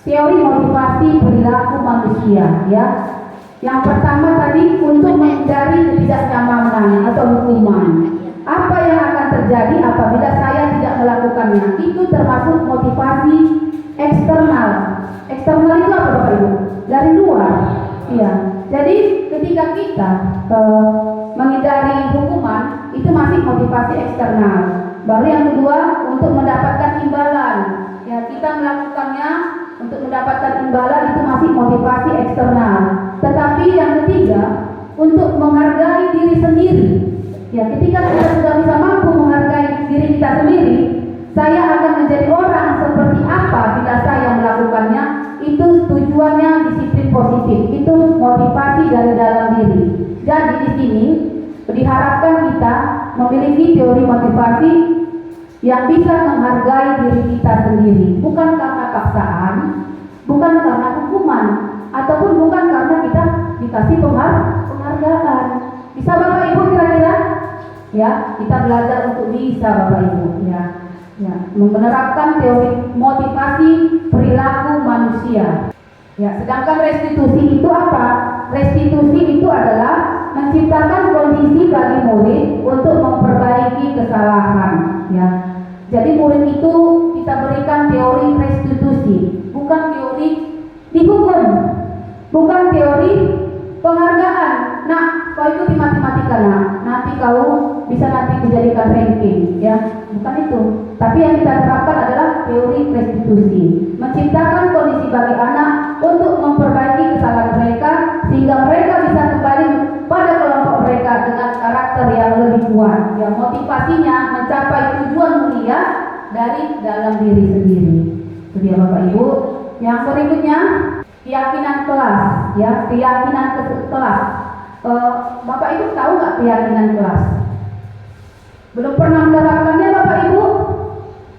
teori motivasi perilaku manusia ya. Yang pertama tadi untuk menghindari ketidaknyamanan atau hukuman. Apa yang akan terjadi apabila saya tidak melakukannya? Itu termasuk motivasi eksternal. Eksternal itu apa Bapak Ibu? Dari luar. Iya. Jadi ketika kita menghindari hukuman itu masih motivasi eksternal. Baru yang kedua untuk mendapatkan imbalan. Ya, kita melakukannya untuk mendapatkan imbalan itu masih motivasi eksternal. Tetapi yang ketiga untuk menghargai diri sendiri. Ya, ketika kita sudah bisa mampu menghargai diri kita sendiri, saya akan menjadi orang seperti apa bila saya melakukannya. Itu tujuannya disiplin positif. Itu motivasi dari dalam diri. Jadi di sini diharapkan kita memiliki teori motivasi yang bisa menghargai diri kita sendiri, bukan karena paksaan, bukan karena hukuman, ataupun bukan karena kita dikasih penghargaan. Bisa Bapak Ibu kira-kira? Ya, kita belajar untuk bisa Bapak Ibu, ya, menerapkan teori motivasi perilaku manusia. Ya, sedangkan restitusi itu apa? Restitusi itu adalah menciptakan kondisi bagi murid untuk memperbaiki kesalahan. Ya, jadi murid itu kita berikan teori restitusi, bukan teori dihukum, bukan teori penghargaan. Nah, kau ikuti matematika nanti kau bisa dijadikan ranking, ya, bukan itu. Tapi yang kita terapkan adalah teori restitusi, menciptakan kondisi bagi anak untuk memperbaiki kesalahan mereka sehingga mereka bisa kembali pada kelompok mereka dengan karakter yang lebih kuat. Yang motivasinya mencapai tujuan mulia dari dalam diri sendiri. Itu dia Bapak Ibu. Yang berikutnya keyakinan kelas, ya, keyakinan kelas. Bapak Ibu tahu nggak keyakinan kelas? Belum pernah menerapkannya Bapak Ibu?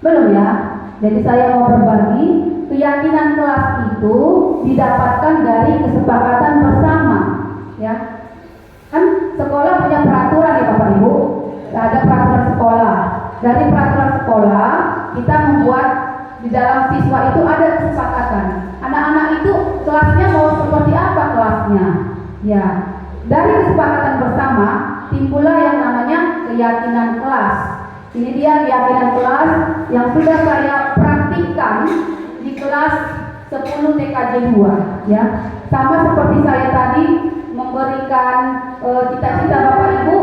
Belum ya? Jadi saya mau berbagi, keyakinan kelas itu didapatkan dari kesepakatan bersama, ya. Kan sekolah punya peraturan ya Bapak Ibu, ada peraturan sekolah. Dari peraturan sekolah kita membuat di dalam siswa itu ada kesepakatan. Anak-anak itu kelasnya mau seperti apa kelasnya, ya. Dari kesepakatan bersama timbullah yang namanya keyakinan kelas. Ini dia keyakinan kelas yang sudah saya praktikkan di kelas 10 TKJ 2, ya. Sama seperti saya tadi memberikan cita-cita Bapak Ibu.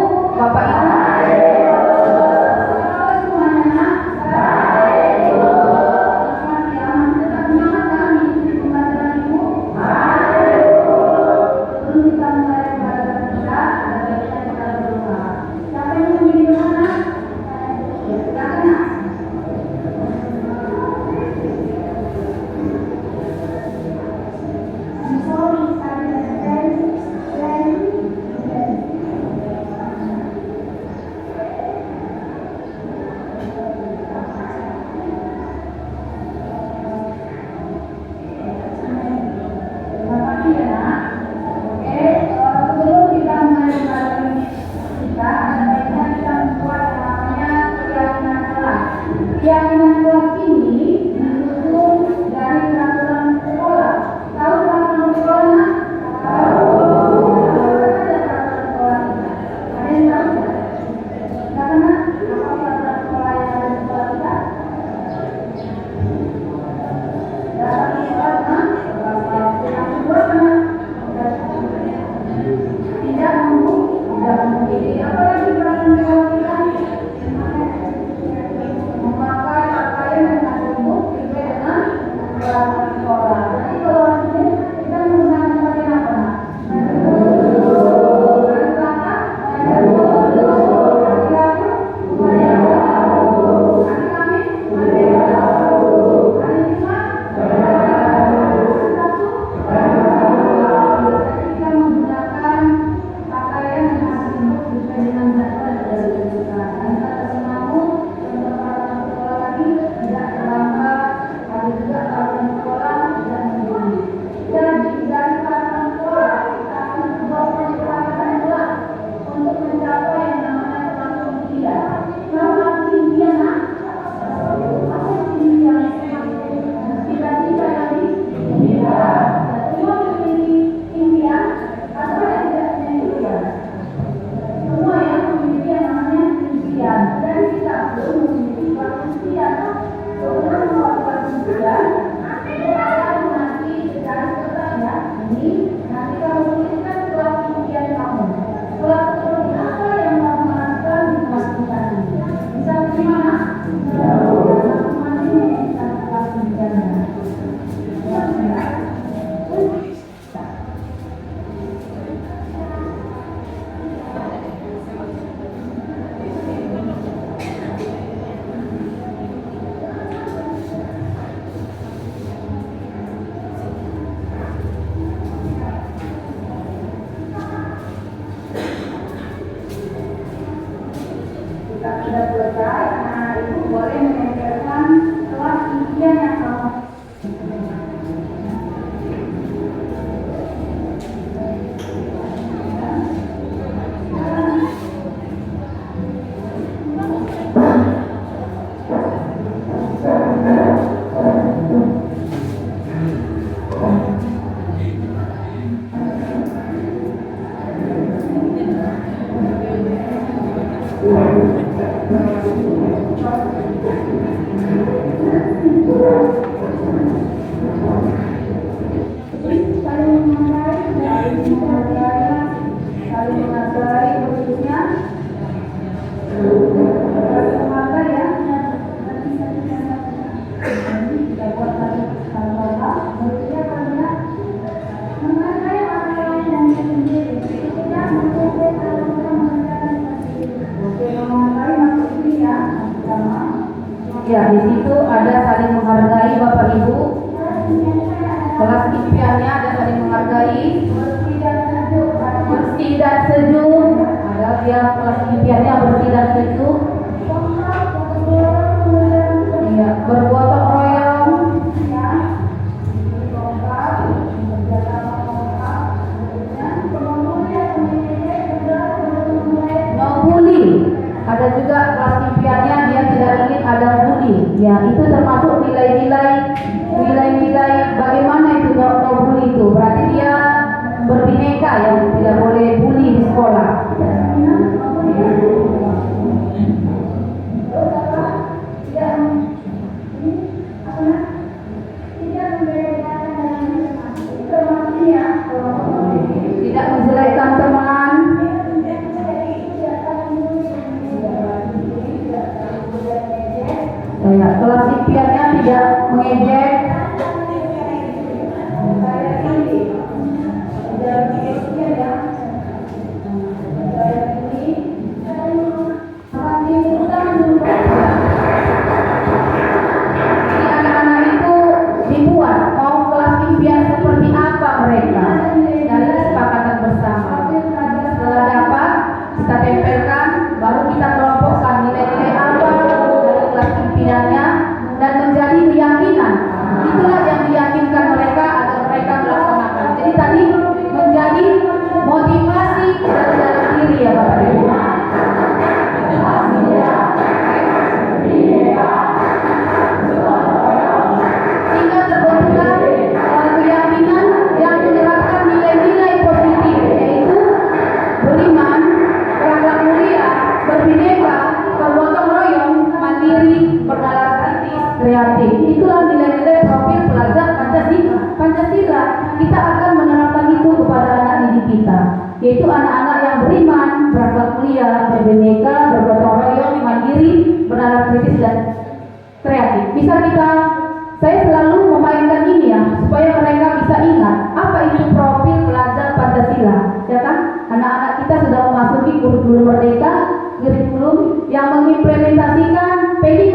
Keyakinan kelas ini disusun dari peraturan sekolah. Tahu peraturan sekolah? Tahu. Ada peraturan sekolah. Ada yang tahu? Karena apa peraturan sekolah yang ada di sekolah kita? Dalam sekolah, yang kedua tidak memungkiri. Apalagi peraturan sekolah kita? Memakai pakaian yang ada sesuai dengan peraturan sekolah. Jadi kalau hari ini kita menggunakan pakaian apa? Sudah selesai, nah itu boleh impian yang kamu saling menghargai khususnya menghargai ya kita buat lagi kalau berikutnya karena menghargai orang lain dan diri sendiri tidak menghargai orang menghargai maksud ini ya pertama ya di situ ada saling menghargai Bapak Ibu. Kelas impiannya ada saling menghargai, bersih dan sejuk. Ada dia kelas impiannya bersih dan sejuk. Iya, bergotong royong. No bully. Ada juga kelas impiannya dia tidak ingin ada bully. Ya, itu termasuk nilai-nilai bagaimana itu no bully itu. Berarti dia berbineka ya, tidak boleh bully di sekolah. Tidak menjelekkan teman. Ya, kelas impiannya tidak mengejek. Anak-anak itu dibuat mau kelas impian seperti apa mereka dari kesepakatan bersama. Setelah dapat kita tempelkan, baru kita kelompokkan nilai-nilai apa dari kelas impiannya dan menjadi keyakinan. Itulah yang diyakinkan mereka agar mereka melaksanakan. Jadi tadi menjadi motivasi dari dalam diri ya Bapak Ibu. Sehingga terbentuklah keyakinan yang menerapkan nilai-nilai positif, yaitu beriman, berakhlak mulia, berbineka, bergotong royong, mandiri, bernalar kritis, kreatif. Itulah nilai-nilai profil pelajar Pancasila. Kita akan menerapkan itu kepada anak didik kita, yaitu anak-anak yang beriman, berakhlak mulia, berbineka, bergotong royong, mandiri, bernalar kritis dan kreatif. Saya selalu memainkan ini ya, supaya mereka bisa ingat apa itu profil pelajar Pancasila, ya kan? Anak-anak kita sudah memasuki kurikulum merdeka, kurikulum yang mengimplementasikan P5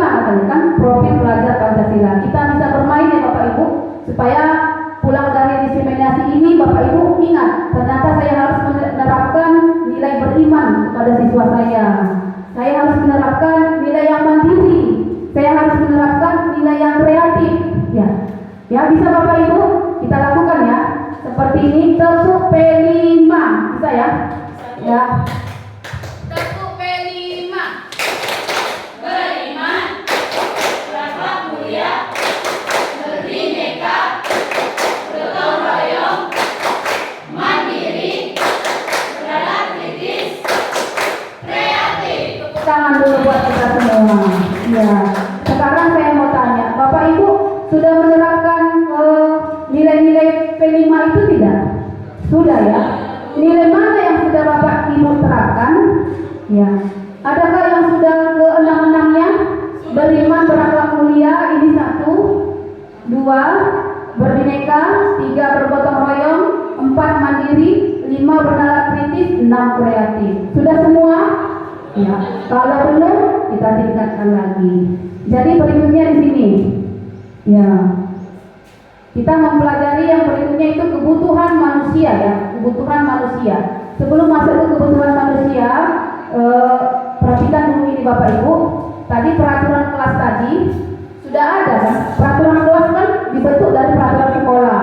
kan, profil pelajar Pancasila. Kita bisa bermain ya Bapak Ibu, supaya pulang dari diseminasi ini Bapak Ibu ingat, ternyata saya harus menerapkan nilai beriman kepada siswa saya. Saya harus menerapkan nilai yang mandiri. Saya harus menerapkan nilai yang kreatif. Ya bisa Bapak Ibu kita lakukan ya. Seperti ini, tepuk P5 bisa ya? Ya. Tepuk P5. Beriman, berakhlak mulia, berbineka, bergotong royong, mandiri, bernalar kritis, kreatif. Tangan dulu buat kita semua. Ya. Sekarang saya mau tanya, Bapak Ibu sudah menerapkan nilai-nilai P5 itu tidak? Sudah ya. Nilai mana yang sudah Bapak Ibu terapkan? Ya. Adakah yang sudah ke-6-6-nya? Beriman, berakhlak mulia, ini 1, 2, berbineka, 3, bergotong royong, 4, mandiri, 5, bernalar kritis, 6, kreatif. Sudah semua? Ya. Kalau belum, kita tingkatkan lagi. Jadi berikutnya di sini. Ya. Kita mempelajari yang berikutnya itu kebutuhan manusia ya, kebutuhan manusia. Sebelum masuk ke kebutuhan manusia, perhatikan dulu ini Bapak Ibu. Tadi peraturan kelas tadi sudah ada kan peraturan kelas kan dibentuk dari peraturan sekolah.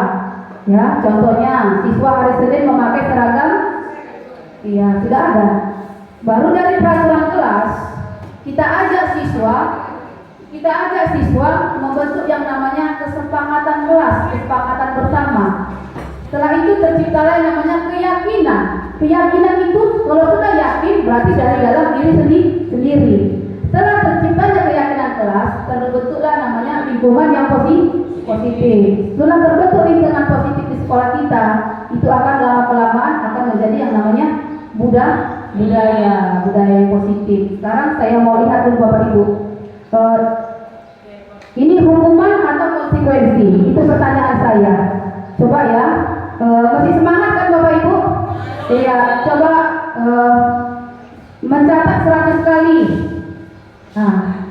Ya, contohnya siswa hari Senin memakai seragam, iya sudah ada. Baru dari peraturan kelas kita ajak siswa membentuk yang namanya kesepakatan kelas, kesepakatan bersama. Setelah itu terciptalah yang namanya keyakinan. Keyakinan itu kalau sudah yakin berarti dari dalam diri sendiri. Setelah terciptanya keyakinan kelas, terbentuklah namanya lingkungan yang positif. Setelah terbentuk lingkungan positif di sekolah kita, itu akan lama-kelamaan akan menjadi yang namanya budaya yang positif. Sekarang saya mau lihat dulu Bapak Ibu. Ini hukuman atau konsekuensi? Itu pertanyaan saya. Coba ya, masih semangat kan Bapak Ibu? Iya, coba mencatat 100 kali. Nah,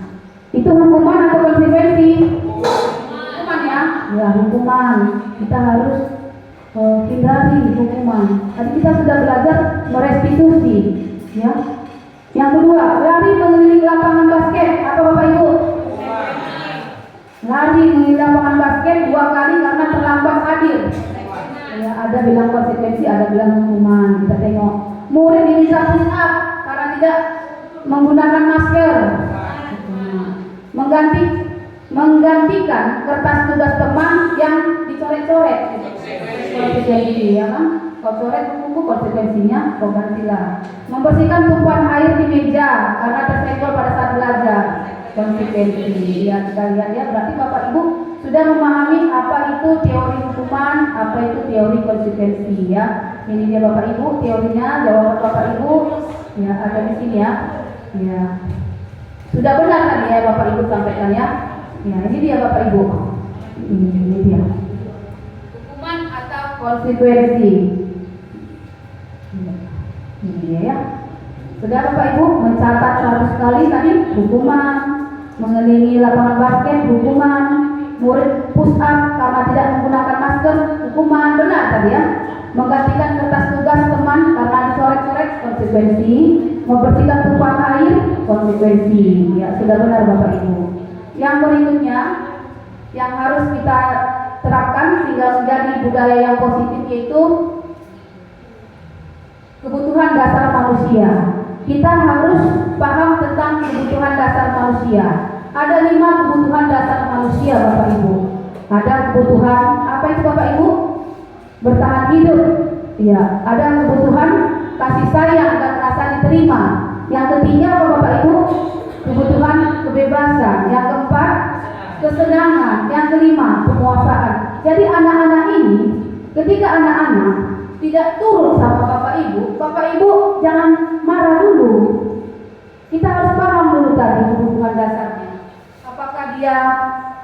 itu hukuman atau konsekuensi? Hukuman ya? Ya, hukuman. Kita harus hindari hukuman. Tadi kita sudah belajar merestitusi, ya. Yang kedua, lari mengelilingi lapangan basket. Apa Bapak Ibu? Lari mengelilingi lapangan basket 2 kali karena terlambat hadir. Ya, ada bilang konsekuensi, ada bilang hukuman. Kita tengok. Murid diminta push up karena tidak menggunakan masker. Menggantikan kertas tugas teman yang dicoret-coret. Konsekuensi, ya kan? Kalau coret buku konsekuensinya kau gantilah. Membersihkan tumpuan air di meja karena tersenggol pada saat belajar. Konsekuensi. Ya, kita lihat ya, berarti Bapak Ibu sudah memahami apa itu teori hukuman, apa itu teori konsekuensi ya. Ini dia Bapak Ibu teorinya, jawaban Bapak Ibu ya ada di sini ya. Ya. Sudah benar kan ya Bapak Ibu sampaikan ya. Ya, ini dia Bapak Ibu. Ini dia. Hukuman atau konsekuensi. Ini dia ya. Sudah Bapak Ibu mencatat 100 kali tadi hukuman, mengelilingi lapangan basket hukuman, murid push up karena tidak menggunakan masker hukuman, benar tadi ya. Menggantikan kertas tugas teman karena dicoret-coret konsekuensi, membersihkan tumpuan air konsekuensi. Ya, sudah benar Bapak Ibu. Yang berikutnya yang harus kita terapkan sehingga menjadi budaya yang positif yaitu kebutuhan dasar manusia. Kita harus paham tentang kebutuhan dasar manusia. Ada 5 kebutuhan dasar manusia Bapak Ibu. Ada kebutuhan apa itu Bapak Ibu? Bertahan hidup. Ya, ada kebutuhan kasih sayang dan rasa diterima. Yang ketiga apa Bapak Ibu? Kebutuhan kebebasan. Yang keempat kesenangan. Yang kelima penguasaan. Jadi anak-anak ini ketika anak-anak tidak turun sama Bapak Ibu jangan marah dulu. Kita harus paham dulu tadi kebutuhan dasarnya. Apakah dia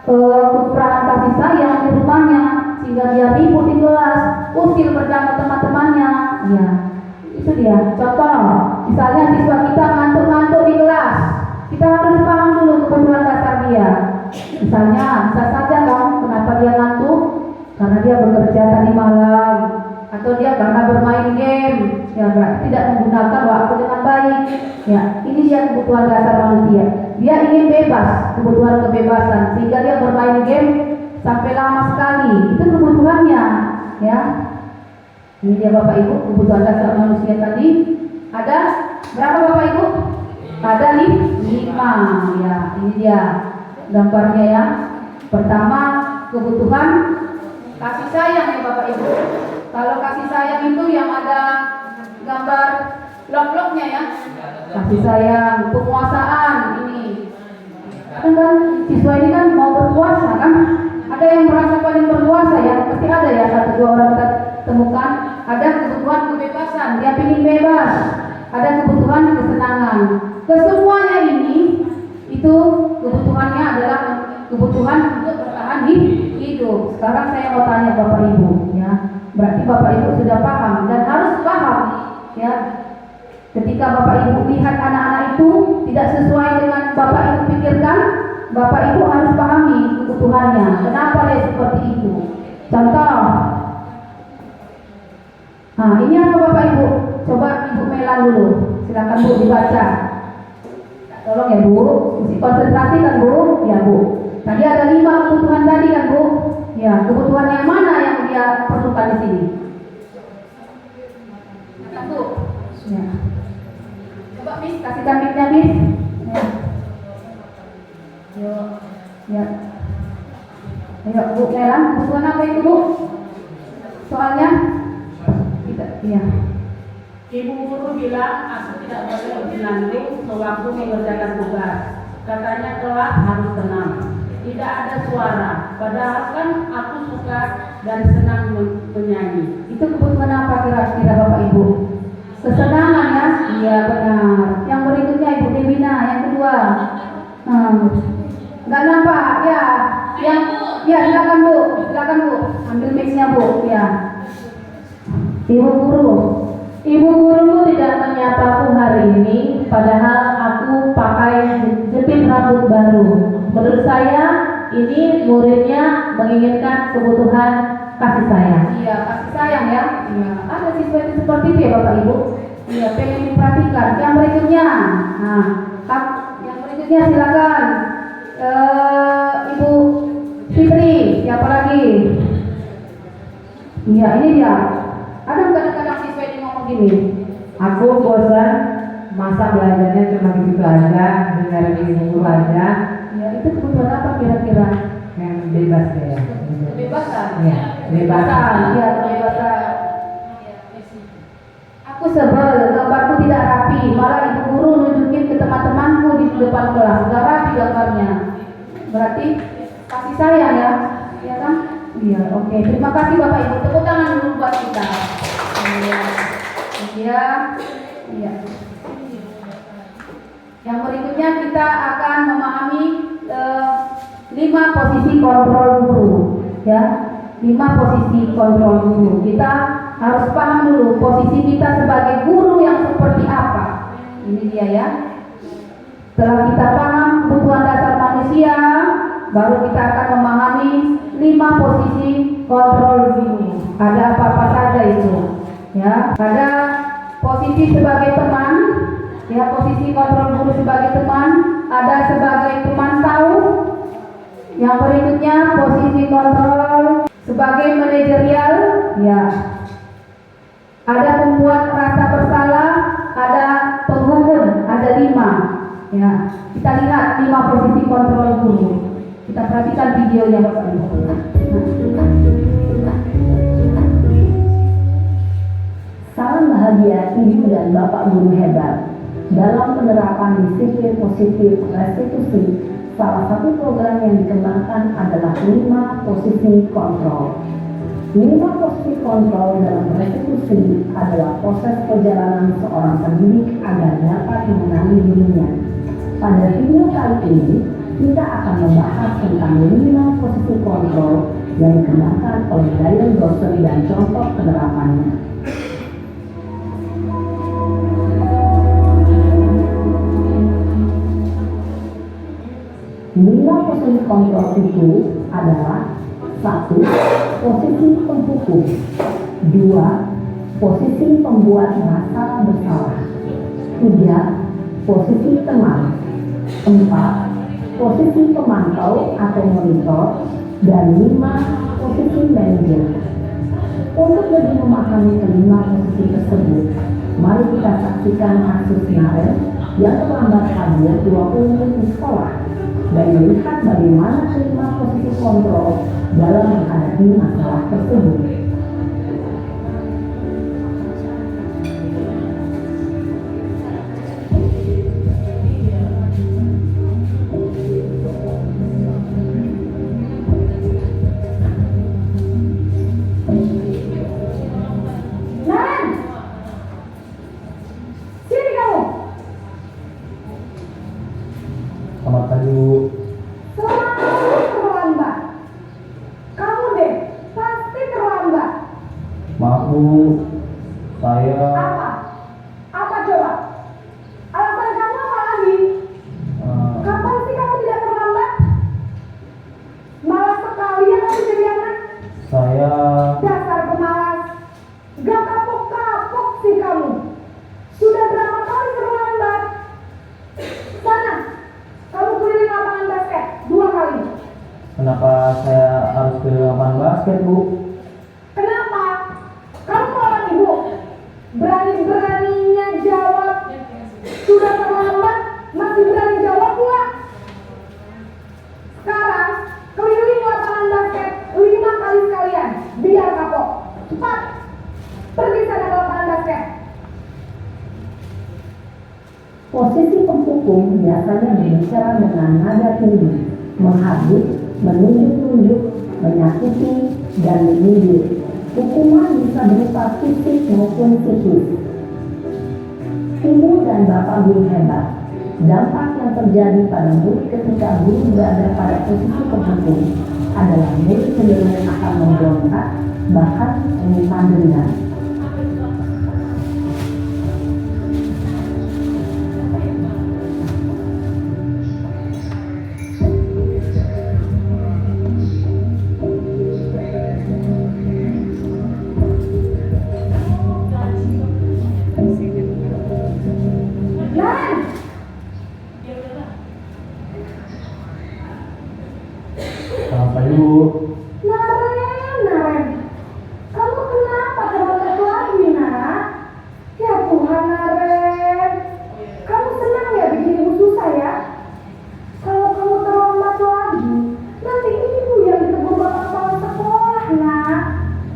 kekurangan kasih sayang di rumahnya sehingga dia ribut di kelas, usil bersama teman-temannya. Ya, itu dia. Contoh, misalnya siswa kita ngantuk-ngantuk di kelas, kita harus paham dulu kebutuhan dasar dia. Misalnya, bisa saja kan kenapa dia ngantuk? Karena dia bekerja tadi malam, atau dia karena bermain game, ya berarti tidak menggunakan waktu dengan baik. Ya, ini dia kebutuhan dasar manusia. Dia ingin bebas, kebutuhan kebebasan, sehingga dia bermain game sampai lama sekali. Itu kebutuhannya, ya. Ini dia Bapak Ibu kebutuhan dasar manusia tadi. Ada berapa Bapak Ibu? Ada nih 5. Ya, ini dia gambarnya ya. Pertama kebutuhan kasih sayang ya Bapak Ibu. Kalau kasih sayang itu yang ada gambar lok-loknya ya. Kasih sayang, penguasaan ini. Kan siswa ini kan mau berkuasa kan? Ada yang merasa paling berkuasa ya, pasti ada ya 1-2 orang kita temukan. Ada kebutuhan kebebasan, dia ingin bebas. Ada kebutuhan kesenangan. Kesemuanya ini itu kebutuhannya adalah kebutuhan untuk bertahan hidup. Sekarang saya mau tanya Bapak Ibu ya. Berarti Bapak Ibu sudah paham dan harus paham ya. Ketika Bapak Ibu lihat anak-anak itu tidak sesuai dengan Bapak Ibu pikirkan, Bapak Ibu harus pahami kebutuhannya. Kenapa dia seperti itu? Contoh. Nah, ini apa Bapak Ibu? Coba Ibu Melan dulu. Silakan Bu dibaca. Tolong ya Bu, mesti konsentrasi kan Bu? Ya Bu. Tadi ada 5 kebutuhan tadi kan Bu? Ya, kebutuhan yang mana yang dia perlukan di sini? Bu. Ya. Coba Miss, kasihkan mic-nya Miss. Ya. Yo. Ya. Ayo Bu, Lela, kebutuhan apa itu Bu? Soalnya? Tidak, iya. Ibu guru bilang aku tidak boleh lebih lanjut sewaktu mengerjakan tugas. Katanya kelas harus tenang, tidak ada suara. Padahal kan aku suka dan senang menyanyi. Itu kebutuhan apa kira-kira Bapak Ibu? Kesenangan ya? Iya benar. Yang berikutnya Ibu Devina, yang kedua. Nggak nampak ya? Yang ya silakan Bu, ambil mic-nya Bu. Ya. Ibu gurumu tidak menyapaku hari ini, padahal aku pakai jepit rambut baru. Menurut saya ini muridnya menginginkan kebutuhan kasih sayang. Iya, kasih sayang ya. Iya. Ada siswa itu seperti itu ya Bapak Ibu. Iya, pengen diperhatikan. Yang berikutnya, yang berikutnya silakan Ibu Fitri. Siapa lagi? Iya, ini dia. Ada kadang-kadang siswa ini ngomong gini. Aku bosan, masa belajarnya cuma gitu aja, dengerin ibu guru aja. Ya, itu kebutuhan apa kira-kira? Yang bebas ya. Kebebasan. Ya, Kebebasan. Ya, kebebasan. Aku sebel, gambarku tidak rapi. Malah ibu guru nunjukin ke teman-temanku di depan kelas. Gak rapi gambarnya. Berarti kasih sayang ya, ya kan? Iya, oke. Terima kasih Bapak Ibu. Tepuk tangan dulu buat kita. Iya, iya. Yang berikutnya kita akan memahami 5 posisi kontrol guru, ya. 5 posisi kontrol guru. Kita harus paham dulu posisi kita sebagai guru yang seperti apa. Ini dia ya. Setelah kita paham kebutuhan dasar manusia, baru kita akan memahami 5 posisi kontrol guru. Ada apa-apa saja itu? Ya, ada posisi sebagai teman, ya posisi kontrol guru sebagai teman, ada sebagai pemantau. Yang berikutnya posisi kontrol sebagai manajerial, ya. Ada pembuat rasa bersalah, ada penghukum, ada 5. Ya, kita lihat 5 posisi kontrol guru. Kita perhatikan videonya Bapak Ibu. Salam bahagia Ibu dan Bapak Guru hebat. Dalam penerapan disiplin positif restitusi, salah satu program yang dikembangkan adalah 5 posisi kontrol. 5 posisi kontrol dalam restitusi adalah proses perjalanan seorang pendidik agar dapat mengenali dirinya. Pada video kali ini, kita akan membahas tentang 5 posisi kontrol yang dikembangkan oleh Daniel Grocery dan contoh penerapannya. 5 posisi kontrol itu adalah 1. Posisi penghukum, 2. Posisi pembuat rasa bersalah, 3. Posisi teman, 4. Posisi pemantau atau monitor, dan 5. Posisi manajer. Untuk lebih memahami kelima posisi tersebut, mari kita saksikan kasus Narel yang terlambat hadir 20 menit di sekolah dan melihat bagaimana kelima posisi kontrol dalam menghadapi masalah tersebut. Selamat pagi Bu. Selalu terlambat. Kamu deh, pasti terlambat. Maaf Bu, saya Apa? Apa coba? Alasan kamu apa lagi? Kapan sih kamu tidak terlambat? Malas sekali ya kamu jadi anak. saya Dasar pemalas. Gak kapok-kapok sih kamu. Sudah berapa kali terlambat? Sana, kamu keliling lapangan basket. Kenapa saya harus ke lapangan basket, Bu? Kenapa? Kamu melawan ibu? Berani-beraninya jawab. Sudah terlambat, masih berani jawab pula. Sekarang, keliling lapangan basket 5 kali sekalian. Biar kapok. Cepat. Pergi sana ke lapangan basket. Posisi penghukum biasanya berbicara dengan nada tinggi, menghardit, menunjuk-nunjuk, menyakiti, dan menyindir. Hukuman bisa berupa fisik maupun psikis. Ibu dan bapak guru hebat. Dampak yang terjadi pada murid ketika guru berada pada posisi penghukum adalah murid cenderung akan memberontak, bahkan menyimpan dendam. Kenapa, Ibu? Naren, kamu kenapa terlambat lagi, nak? Ya Tuhan, Naren, kamu senang ya bikin ibu susah ya? Kalau kamu terlambat lagi, nanti ibu yang ditegur bapak kepala sekolah, nak.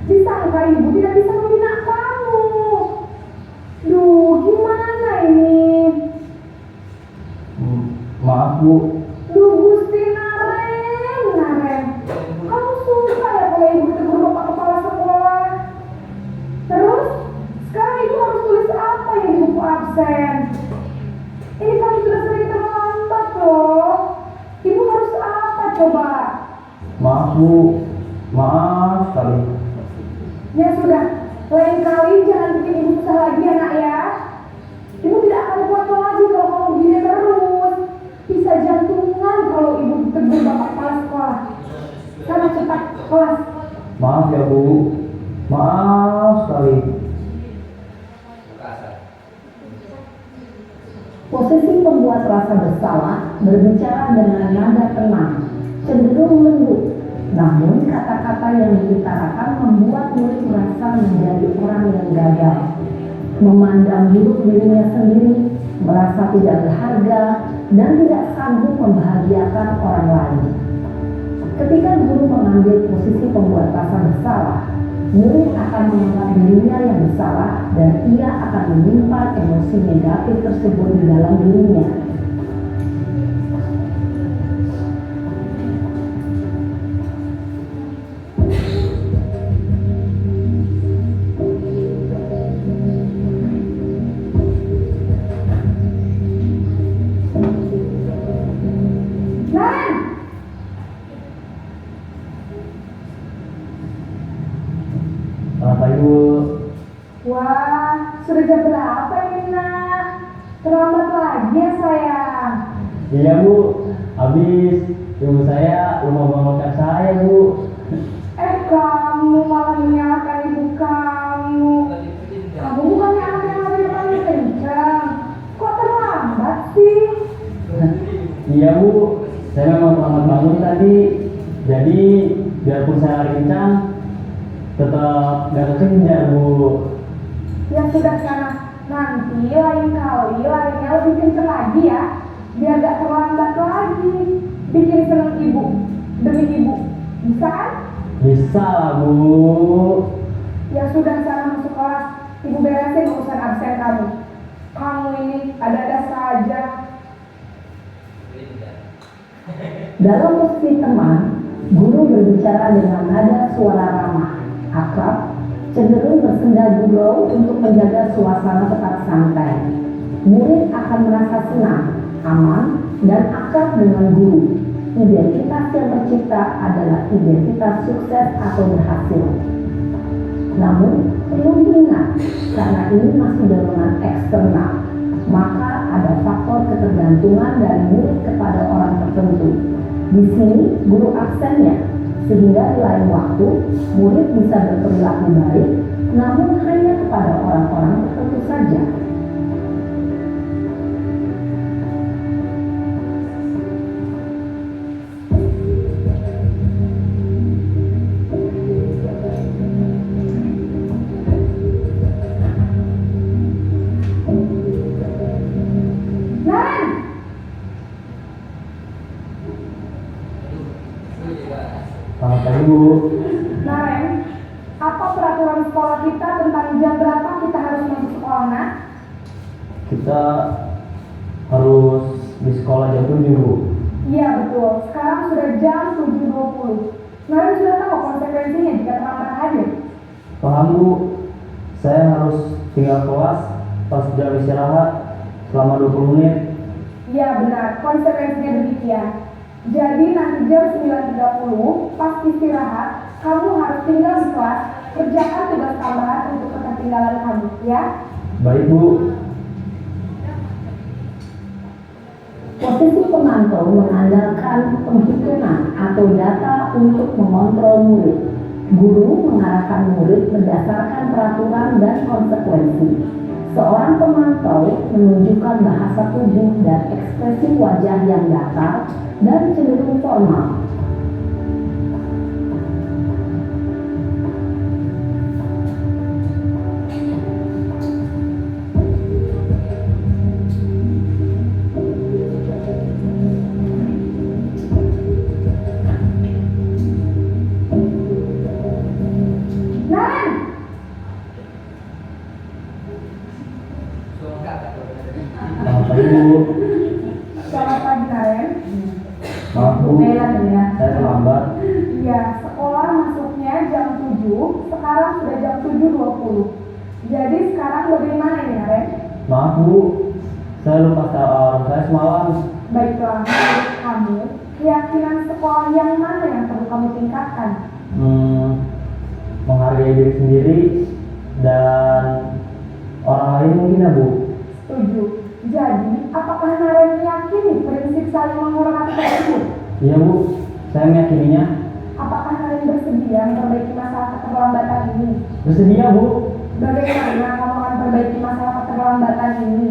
Disangka ibu tidak bisa membina kamu. Duh, gimana ini? Maaf, Bu. Duh, Gusti Naren, kamu susah ya kalau ibu ditegur bapak kepala sekolah. Terus, sekarang ibu harus tulis apa yang di buku absen? Ini kamu sudah sering terlambat loh. Ibu harus apa coba? Maaf, Bu. Maaf sekali. Ya sudah, lain kali jangan bikin ibu susah lagi ya, nak ya. Ibu tidak akan kuat lagi kalau kamu begini terus. Bisa jantungan kalau ibu ditegur bapak kepala sekolah. Sana cepat kelas. Maaf ya, Bu. Maaf sekali. Posisi pembuat rasa bersalah berbicara dengan nada tenang, cenderung lembut. Namun kata-kata yang diutarakan membuat murid merasa menjadi orang yang gagal, memandang hidup dirinya sendiri, merasa tidak berharga, dan tidak sanggup membahagiakan orang lain. Ketika guru mengambil posisi pembuat rasa bersalah, murid akan menganggap dirinya yang bersalah dan ia akan menyimpan emosi negatif tersebut di dalam dirinya. Kenapa, Ibu? Wah, sudah jam berapa ini, nak? Terlambat lagi ya, sayang. Iya, Bu. Habis ibu saya lupa bangunkan saya, Bu. Kamu malah menyalahkan ibu kamu. Kamu bukannya anak yang lari paling kencang. Kok terlambat sih? Iya, Bu. Saya memang terlambat bangun tadi. Jadi biarpun saya lari kencang, tetap gak kekejar, Bu. Ya sudah sana. Nanti lain kali larinya lebih kencang lagi ya. Biar gak terlambat lagi. Bikin seneng ibu. Demi ibu. Bisa kan? Bisa lah, Bu. Ya sudah sana masuk kelas. Ibu beresin urusan absen kamu. Kamu ini ada-ada saja. Dalam posisi teman, guru berbicara dengan nada suara ramah, akrab, cenderung bersenda gurau untuk menjaga suasana tetap santai. Murid akan merasa senang, aman, dan akrab dengan guru. Identitas yang tercipta adalah identitas sukses atau berhasil. Namun, perlu diingat, karena ini masih dorongan eksternal, maka ada faktor ketergantungan dari murid kepada orang tertentu. Di sini, guru aksennya, sehingga di lain waktu, murid bisa berperilaku baik, namun hanya kepada orang-orang tertentu saja. Selamat pagi Bu. Naren, apa peraturan sekolah kita tentang jam berapa kita harus masuk sekolah, nak? Kita harus di sekolah jam 7 Bu. Iya betul, sekarang sudah jam 7.20. Naren sudah tahu konsekuensinya jika terlambat hadir. Paham Bu, saya harus tinggal kelas pas jam istirahat selama 20 menit. Iya benar, konsekuensinya demikian. Jadi nanti jam 9.30 pas istirahat, kamu harus tinggal di kelas, kerjakan tugas tambahan untuk ketertinggalan kamu, ya? Baik Bu. Posisi pemantau mengandalkan penghitungan atau data untuk mengontrol murid. Guru mengarahkan murid berdasarkan peraturan dan konsekuensi. Seorang pemantau menunjukkan bahasa tubuh dan ekspresi wajah yang datar dan cenderung formal. Naren, Selamat pagi Bu. selamat pagi Naren. Maaf Bu, saya terlambat. Iya, sekolah masuknya jam 7, sekarang sudah jam 7.20. Jadi sekarang bagaimana ini Naren? Maaf Bu, saya lupa setel alarm saya semalam. Baiklah, menurut kamu, keyakinan sekolah yang mana yang perlu kamu tingkatkan? Menghargai diri sendiri dan orang lain mungkin ya Bu. Setuju. Jadi, apakah Naren meyakini prinsip saling menghormati tersebut? Iya Bu, saya meyakininya. Apakah Naren bersedia memperbaiki masalah keterlambatan ini? Bersedia Bu. Bagaimana kamu akan perbaiki masalah keterlambatan ini?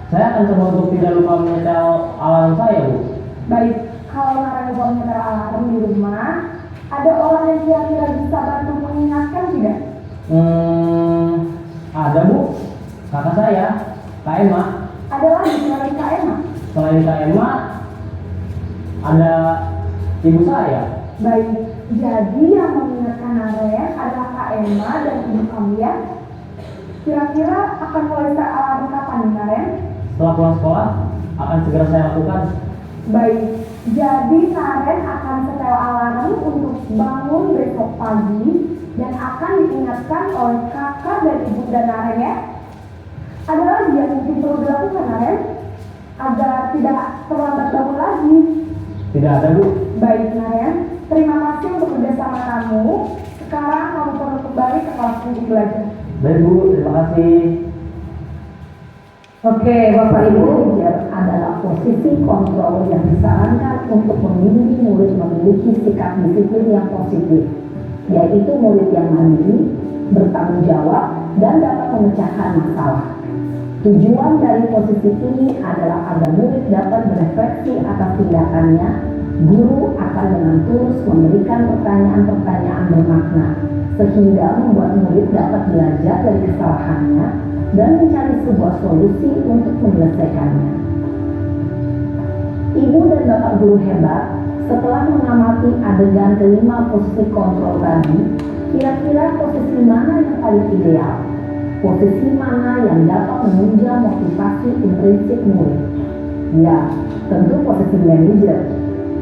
Saya akan coba untuk tidak lupa menyetel alarm saya Bu. Baik, kalau Naren lupa menyetel alarm di rumah, ada orang yang kira-kira bisa bantu mengingatkan tidak? Ada Bu, kakak saya, Kak Emma. Ada lagi selain Kak Emma? Selain Kak Emma, ada ibu saya. Baik, jadi yang mengingatkan Naren adalah Kak Emma dan ibu kamu ya? Kira-kira akan mulai set alarm kapan nih Naren? Setelah pulang sekolah, akan segera saya lakukan. Baik, jadi Naren akan setel alarm untuk bangun besok pagi dan akan diingatkan oleh kakak dan ibunda Naren ya. Ada lagi yang mungkin perlu dilakukan Naren agar tidak terlambat bangun lagi. Tidak ada Bu. Baik Naren, terima kasih untuk kerjasama kamu. Sekarang kamu perlu kembali ke kelas untuk belajar. Baik Bu, terima kasih. Oke, Bapak Ibu, manajer adalah posisi kontrol yang disarankan untuk membimbing murid memiliki sikap disiplin yang positif, yaitu murid yang mandiri, bertanggung jawab, dan dapat memecahkan masalah. Tujuan dari posisi ini adalah agar murid dapat berefleksi atas tindakannya. Guru akan dengan tulus memberikan pertanyaan-pertanyaan bermakna, sehingga membuat murid dapat belajar dari kesalahannya dan mencari sebuah solusi untuk menyelesaikannya. Ibu dan Bapak guru hebat, setelah mengamati adegan kelima posisi kontrol tadi, kira-kira posisi mana yang paling ideal? Posisi mana yang dapat menunjang motivasi intrinsik murid? Ya, tentu posisi manajer.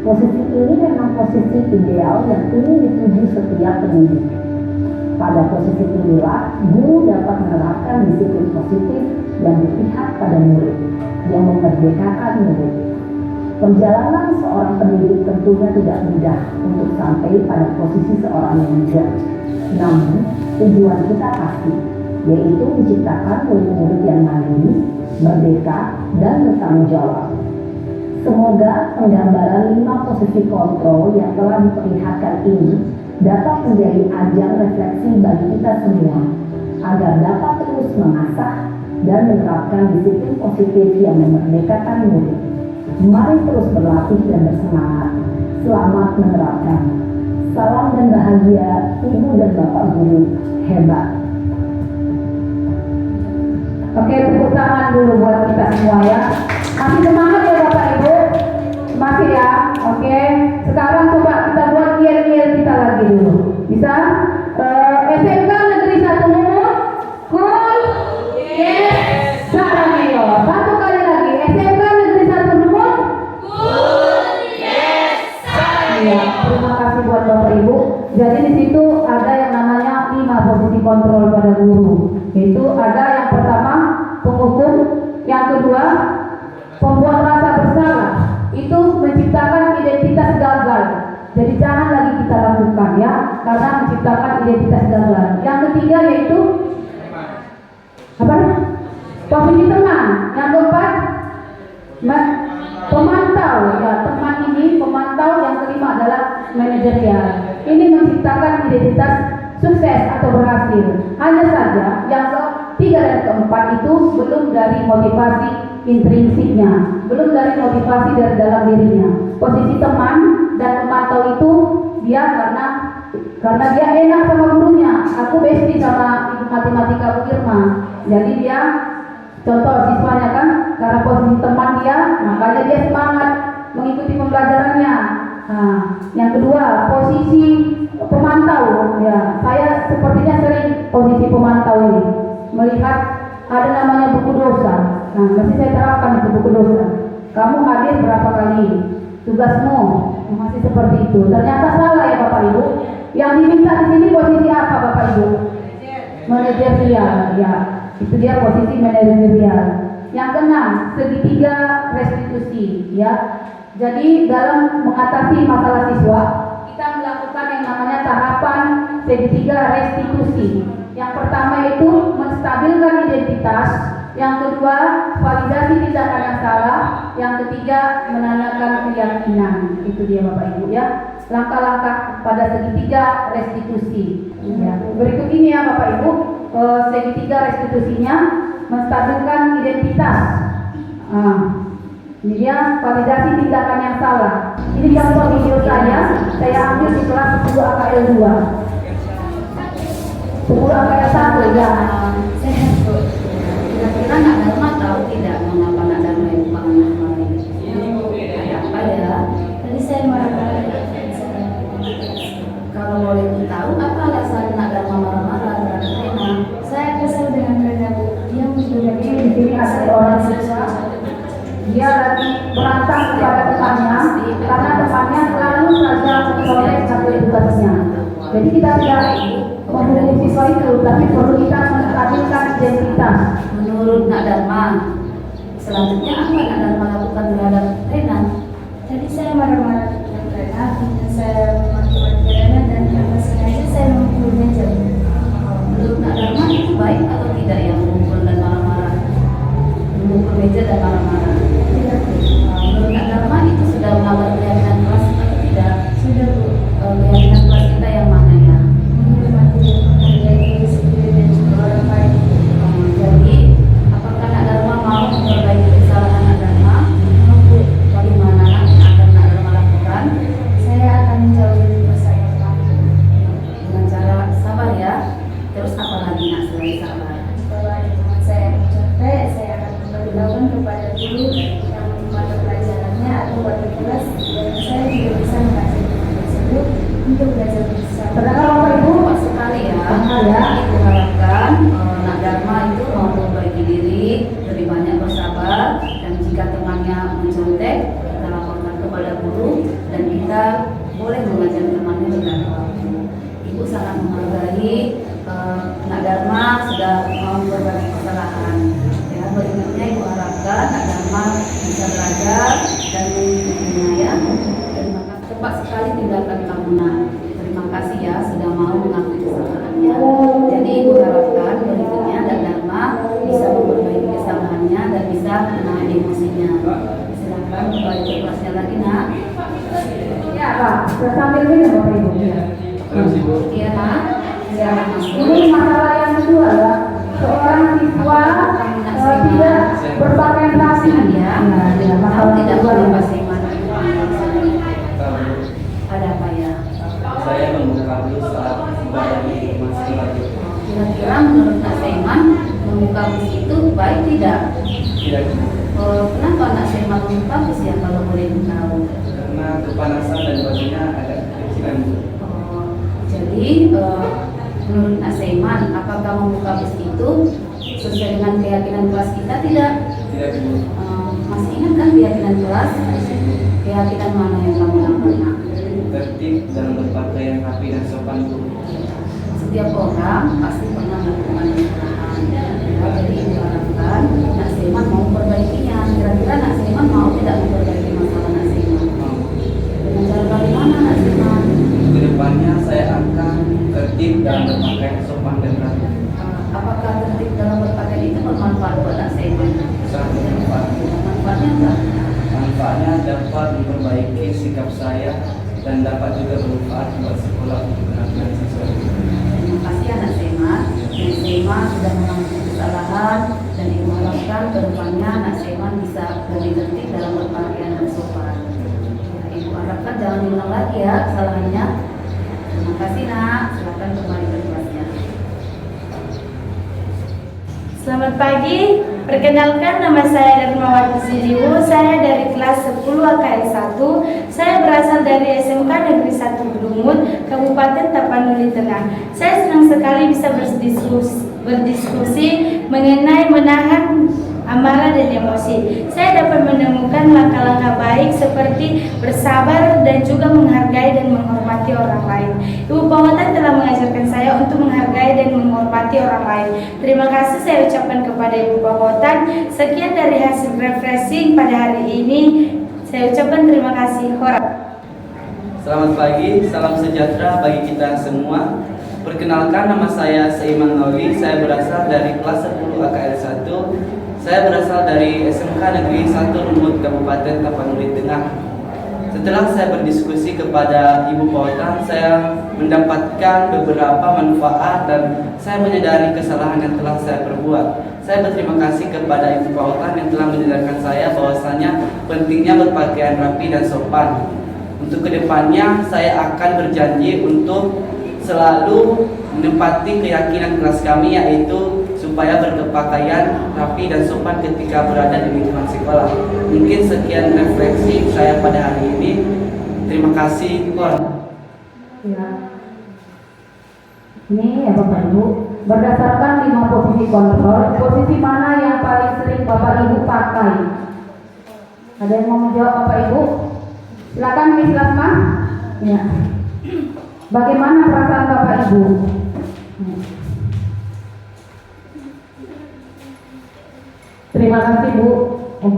Posisi ini memang posisi ideal yang ingin dituju setiap pendidik. Pada posisi inilah, guru dapat menerapkan disiplin positif yang berpihak pada murid, yang memerdekakan murid. Perjalanan seorang pendidik tentunya tidak mudah untuk sampai pada posisi seorang manajer. Namun, tujuan kita pasti, yaitu menciptakan murid-murid yang mandiri, merdeka, dan bertanggung jawab. Semoga penggambaran 5 posisi kontrol yang telah diperlihatkan ini dapat menjadi ajang refleksi bagi kita semua, agar dapat terus mengasah dan menerapkan disiplin positif yang memerdekakan murid. Mari terus berlatih dan bersemangat. Selamat menerapkan. Salam dan bahagia Ibu dan Bapak guru hebat. Oke, tepuk tangan dulu buat kita semua ya. Masih semangat ya Bapak Ibu? Masih ya. Jadi di situ ada yang namanya 5 posisi kontrol pada guru. Itu ada yang pertama penghukum, yang kedua pembuat rasa bersalah. Itu menciptakan identitas gagal. Jadi jangan lagi kita lakukan ya, karena menciptakan identitas gagal. Yang ketiga yaitu apa? Posisi teman. Yang keempat pemantau ya, teman ini pemantau. Yang kelima adalah manajerial. Ini menciptakan identitas sukses atau berhasil. Hanya saja yang ketiga dan keempat itu belum dari motivasi intrinsiknya, belum dari motivasi dari dalam dirinya. Posisi teman dan pemantau itu dia karena dia enak sama gurunya. Aku bestie sama ibu matematika Bu Irma. Jadi dia contoh siswanya kan, karena posisi teman dia, makanya dia semangat mengikuti pembelajarannya. Nah, yang kedua posisi pemantau ya, saya sepertinya sering posisi pemantau ini melihat ada namanya buku dosa. Nah, masih saya terapkan itu buku dosa. Kamu hadir berapa kali? Tugasmu masih seperti itu. Ternyata salah ya Bapak Ibu. Yang diminta di sini posisi apa Bapak Ibu? Manajerial ya. Itu dia posisi manajerial. Yang keenam, segitiga restitusi ya. Jadi dalam mengatasi masalah siswa, kita melakukan yang namanya tahapan segitiga restitusi. Yang pertama itu menstabilkan identitas, yang kedua validasi tindakan yang salah, yang ketiga menanyakan keyakinan. Itu dia Bapak Ibu ya, langkah-langkah pada segitiga restitusi ya. Berikut ini ya Bapak Ibu, segitiga restitusinya menstabilkan identitas. Ini dia validasi tindakan yang salah. Ini contoh video saya ambil di kelas 10 AKL 2. 10 AKL 1 ya. Kira-kira Nak Dharma tahu tidak mengapa Nak Dharma itu marah-marah? Ada apa ya? Tadi saya marah-marah. Kalau boleh tahu apa alasan Nak Dharma marah-marah terhadap Rena? Saya kesal dengan Rena Bu. Dia Jadi di sini ada orang siswa, dia lagi berantem kepada temannya karena temannya selalu saja mencolek satu tugasnya. Jadi kita tidak menghukum siswa itu, tapi perlu kita menstabilkan identitas. Menurut Nak Dharma, selanjutnya apa Nak Dharma lakukan terhadap Rena? Tadi saya marah-marah dengan Rena, dan saya maki-maki Rena, dan tanpa sengaja saya memukul meja. Menurut Nak Dharma itu baik atau tidak ya memukul dan marah-marah? Memukul meja dan marah-marah? Tidak Bu. Menurut Nak Dharma itu sudah melanggar keyakinan kelas atau tidak? Sudah Bu. Keyakinan kelas kita yang mana ya? Menghormati dan menghargai diri sendiri dan juga orang lain. Jadi, apakah Nak Dharma mau memperbaiki kesalahan Nak Dharma? Mau Bu. Bagaimana yang akan Nak Dharma lakukan? Saya akan menjauhi dosa yang lain. Dengan cara sabar ya. Terus apa lagi Nak selain sabar? Kalau ada teman saya yang mencontek, saya akan memberitahukan kepada guru yang mata pelajarannya atau wali kelas, dan saya juga bisa mengajak teman tersebut untuk belajar bersama. Ternyata Bapak Ibu Baik sekali ya. ya. Ibu harapkan Nak Dharma itu mau memperbaiki diri, lebih banyak bersabar, dan jika temannya mencontek, kita laporkan kepada guru dan kita boleh mengajar temannya jika ada waktu. Ibu sangat menghargai Nak Dharma sudah mau memperbaiki kesalahan. Ya, berikutnya Ibu harapkan Nak Dharma bisa belajar dan mengikutinya ya. Terima kasih. Cepat sekali tindakan kamu Nak. Terima kasih ya sudah mau mengakui kesalahannya. Jadi Ibu harapkan berikutnya Nak Dharma bisa memperbaiki kesalahannya dan bisa menahan emosinya. Silakan kembali ke kelasnya lagi Nak. Ya Pak, sambil ini Bapak Ibu. Iya Nak. Ya, Ini masalah yang kedua ya, seorang siswa tidak berpakaian rapi ya. Ya, masalah tidak kedua boleh ya. bahasa iman. Ada apa ya? Saya membuka bus saat membayani masih lagi. Kira-kira menurut Nak Saiman membuka bus itu baik tidak? Tidak, Kenapa Nak Saiman membuka bus ya kalau boleh tahu? karena kepanasan dan bajunya agak kecilan. Jadi menurut Nak Saiman, apakah membuka bus itu sesuai dengan keyakinan kelas kita tidak? Tidak Bu. Masih ingat kan keyakinan kelas? Keyakinan mana yang kamu lakukan Nak? Tadi tertib dalam berpakaian rapi dan sopan, Bu. Setiap orang pasti pernah melakukan kesalahan. Jadi ibu harapkan Nak Seman mau perbaikinya. Kira-kira Nak Seman mau tidak memperbaiki masalah Nak Seman? Dengan cara bagaimana Nak Seman? Kedepannya saya akan tertib dalam berpakaian sopan dan rapi. Apakah tertib dalam berpakaian itu bermanfaat buat Nak Seman? Sangat bermanfaat. Manfaatnya apa? Manfaatnya dapat memperbaiki sikap saya dan dapat juga bermanfaat buat sekolah untuk penampilan siswa. Terima kasih Anak Seman. Nak Seman sudah mengaku kesalahan dan ibu harapkan kedepannya Nak Seman bisa lebih tertib dalam berpakaian dan sopan. Ibu harapkan jangan diulang lagi ya kesalahannya. Terima kasih Nak. Silakan kembali ke kelasnya. Selamat pagi, perkenalkan nama saya Darmawati Siliwu, saya dari kelas 10 AKI 1. Saya berasal dari SMK Negeri 1 Blumut, Kabupaten Tapanuli Tengah. Saya senang sekali bisa berdiskusi mengenai menahan amarah dan emosi. Saya dapat menemukan langkah-langkah baik seperti bersabar dan juga menghargai dan menghormati orang lain. Ibu Pawotan telah mengajarkan saya untuk menghargai dan menghormati orang lain. Terima kasih saya ucapkan kepada Ibu Pawotan. Sekian dari hasil refreshing pada hari ini. Saya ucapkan terima kasih. Selamat pagi, salam sejahtera bagi kita semua. Perkenalkan, nama saya Seiman Nawi. Saya berasal dari kelas 10 AKL 1. Saya berasal dari SMK Negeri 1 Lumut, Kabupaten Tapanuli Tengah. Setelah saya berdiskusi kepada Ibu Pawotan, saya mendapatkan beberapa manfaat dan saya menyadari kesalahan yang telah saya perbuat. Saya berterima kasih kepada Ibu Pawotan yang telah menyadarkan saya bahwasanya pentingnya berpakaian rapi dan sopan. Untuk kedepannya, saya akan berjanji untuk selalu menempati keyakinan kelas kami, yaitu supaya berpakaian rapi dan sopan ketika berada di lingkungan sekolah. Mungkin sekian refleksi saya pada hari ini. Terima kasih. Ya. Ini ya Bapak Ibu, berdasarkan 5 posisi kontrol, posisi mana yang paling sering Bapak Ibu pakai? Ada yang mau menjawab Bapak Ibu? Silakan Miss Lasma. Ya. Bagaimana perasaan Bapak Ibu? Terima kasih Bu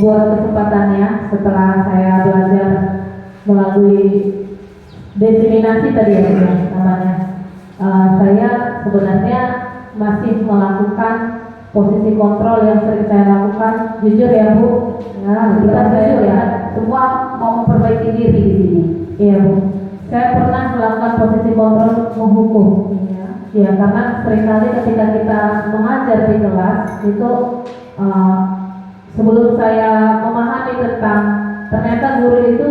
buat kesempatannya. Setelah saya belajar melalui diseminasi tadi ya namanya, saya sebenarnya masih melakukan posisi kontrol yang sering saya lakukan. Jujur ya Bu, ya, kita jujur ya, semua mau memperbaiki diri di sini. Iya Bu, saya pernah melakukan posisi kontrol menghukum. Ya, karena seringkali ketika kita mengajar di kelas itu sebelum saya memahami tentang ternyata guru itu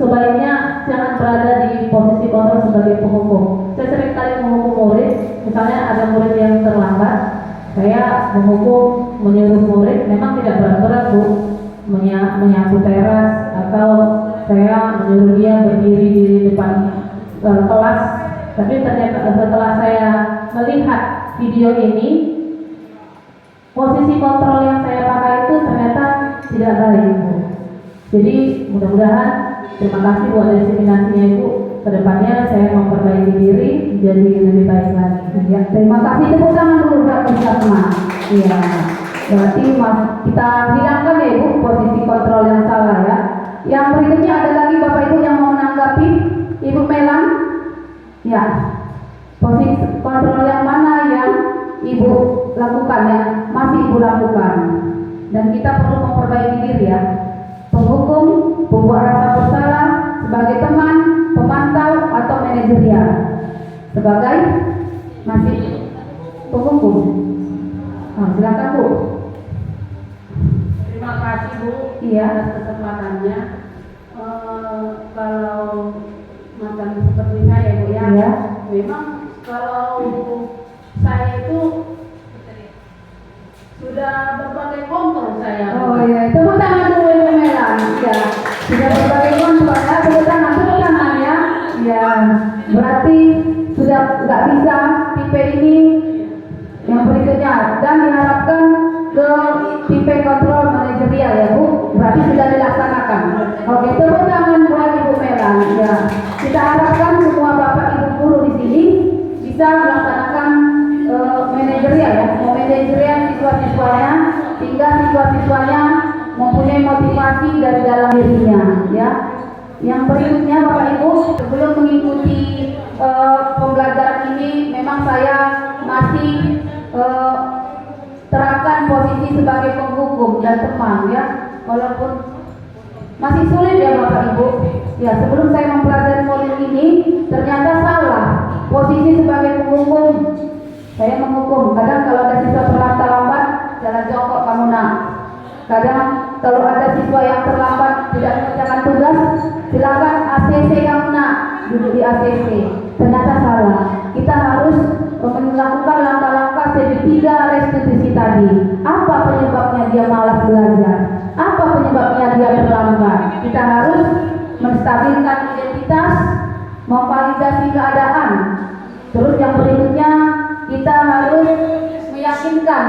sebaiknya jangan berada di posisi kontrol sebagai penghukum. Saya seringkali menghukum murid, misalnya ada murid yang terlambat, saya menghukum, menyuruh murid, memang tidak berat-berat Bu, menyapu teras atau saya menyuruh dia berdiri di depan kelas. Tapi ternyata setelah saya melihat video ini, posisi kontrol yang saya pakai itu ternyata tidak baik Bu. Jadi mudah-mudahan, terima kasih buat diseminasinya Ibu. Kedepannya saya memperbaiki diri menjadi lebih baik lagi. Ya, terima kasih, tepuk tangan dulu buat bersama. Iya, berarti kita hilangkan ya Ibu posisi kontrol yang salah ya. Yang berikutnya ada lagi Bapak Ibu yang mau menanggapi, Ibu Melan. Ya, posisi kontrol yang mana yang Ibu lakukan, yang masih Ibu lakukan, dan kita perlu memperbaiki diri ya. Penghukum, pembuat rasa bersalah, sebagai teman, pemantau atau manajerial. Sebagai masih penghukum. Nah, silakan Bu. Terima kasih Bu atas kesempatannya. Kalau macam sepertinya ya Bu ya, memang kalau saya itu sudah berbagai kontrol saya. Oh iya, tepuk tangan dulu Ibu Melan. Ya, sudah berbagai kontrol ya, tepuk tangan ya. Ya, berarti sudah nggak bisa tipe ini yang berikutnya, dan diharapkan ke tipe kontrol manajerial ya Bu. Berarti sudah dilaksanakan. Oke, tepuk tangan buat Ibu Melan. Ya, dari dalam dirinya, ya. Yang berikutnya Bapak Ibu, sebelum mengikuti pembelajaran ini, memang saya masih terapkan posisi sebagai penghukum dan teman, ya. Walaupun masih sulit ya Bapak Ibu. Ya, sebelum saya mempelajari modul ini, ternyata salah posisi sebagai penghukum. Saya menghukum. Kadang kalau ada siswa terlambat, jalan jongkok kamu nak. Kadang kalau ada siswa yang terlambat tidak mengerjakan tugas, silakan ACC kamu nak, duduk di ACC. Ternyata salah. Kita harus melakukan langkah-langkah segitiga restitusi tadi. Apa penyebabnya dia malas belajar? Apa penyebabnya dia terlambat? Kita harus menstabilkan identitas, memvalidasi keadaan. Terus yang berikutnya, kita harus meyakinkan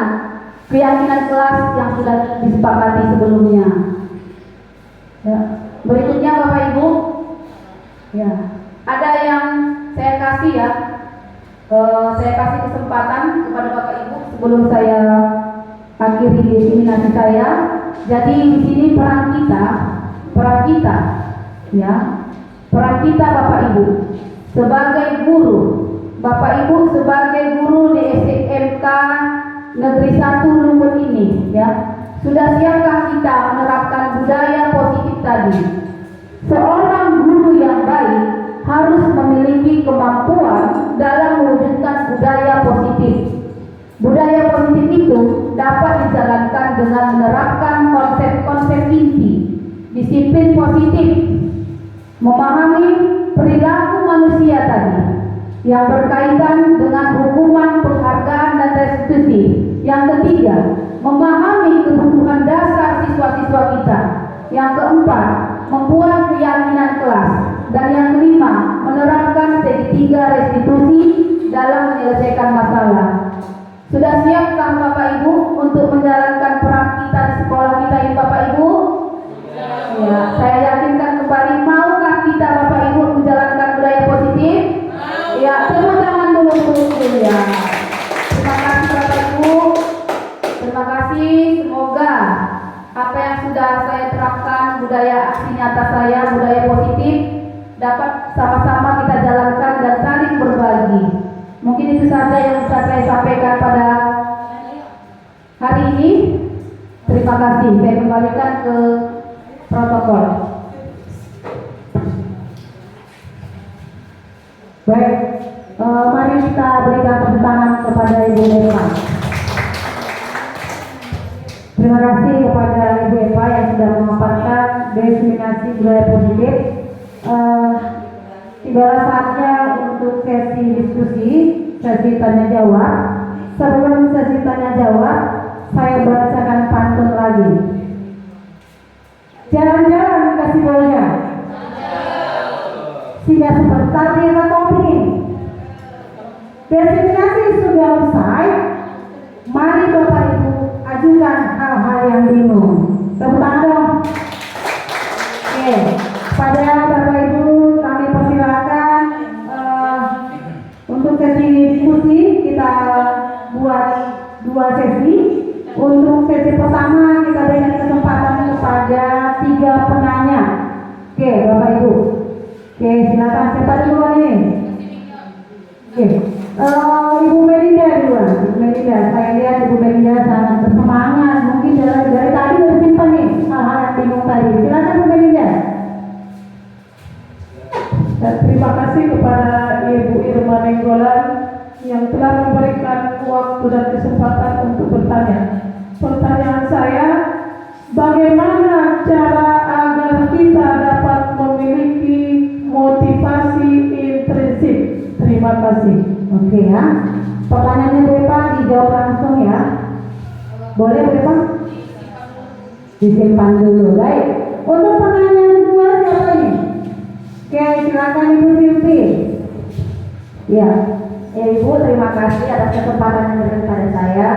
keyakinan kelas yang sudah disepakati sebelumnya. Ya. Berikutnya Bapak Ibu, ya, ada yang saya kasih ya, saya kasih kesempatan kepada Bapak Ibu sebelum saya akhiri diseminasi saya. Jadi di sini peran kita, ya, peran kita Bapak Ibu sebagai guru. Bapak Ibu sebagai guru di SMK Negeri 1 Lumbun ini, ya, sudah siapkah kita menerapkan budaya positif tadi? Seorang guru yang baik harus memiliki kemampuan dalam mewujudkan budaya positif. Budaya positif itu dapat dijalankan dengan menerapkan konsep-konsep inti, disiplin positif, memahami perilaku manusia tadi, yang berkaitan dengan hukuman, penghargaan, dan restitusi. Yang ketiga, memahami kebutuhan dasar siswa-siswa kita. Yang keempat, membuat keyakinan kelas. Dan yang kelima, menerapkan segitiga restitusi dalam menyelesaikan masalah. Sudah siapkah Bapak Ibu untuk menjalankan peran kita di sekolah kita ini Bapak Ibu? Ya, saya yakinkan kembali, maukah kita Bapak Ibu menjalankan budaya positif? Ya, tepuk tangan dulu ya. Terima kasih Bapak Ibu. Terima kasih. Semoga apa yang sudah saya terapkan, budaya aksi nyata saya, budaya positif, dapat sama-sama kita jalankan dan saling berbagi. Mungkin itu saja yang bisa saya sampaikan pada hari ini. Terima kasih. Saya kembalikan ke protokol. Baik, mari kita berikan tepuk tangan kepada Ibu Eva. Terima kasih kepada Ibu Eva yang sudah memaparkan diseminasi budaya positif. Tibalah saatnya untuk sesi diskusi, sesi tanya jawab. Sebelum sesi tanya jawab, saya bacakan pantun lagi. Jalan-jalan kasih boya, tidak sebentar dia kopi. Diseminasi sudah usai. Mari Bapak Ibu ajukan hal-hal yang bingung. Tepuk tangan dong. Oke, pada Bapak Ibu kami persilakan untuk sesi diskusi kita buat 2 sesi. Untuk sesi pertama kita berikan kesempatan kepada 3 penanya. Oke, Bapak Ibu. Oke, silakan siapa dulu nih? Oke, Ibu Melinda dulu. Ibu Melinda, saya lihat Ibu Melinda sangat bersemangat. Mungkin dari tadi udah simpan nih hal-hal yang bingung tadi. Silakan Ibu Melinda. Dan terima kasih kepada Ibu Irma Nenggolan yang telah memberikan waktu dan kesempatan untuk bertanya. Pertanyaan saya, bagaimana cara agar kita dapat memiliki motivasi intrinsik? Terima kasih. Oke ya. Pertanyaannya Bu Eva dijawab langsung ya. Boleh Bu Eva? Disimpan dulu. Baik. Untuk pertanyaan kedua siapa ini? Oke, silakan Ibu Silvi. Ya, Ibu terima kasih atas kesempatan yang diberikan kepada saya.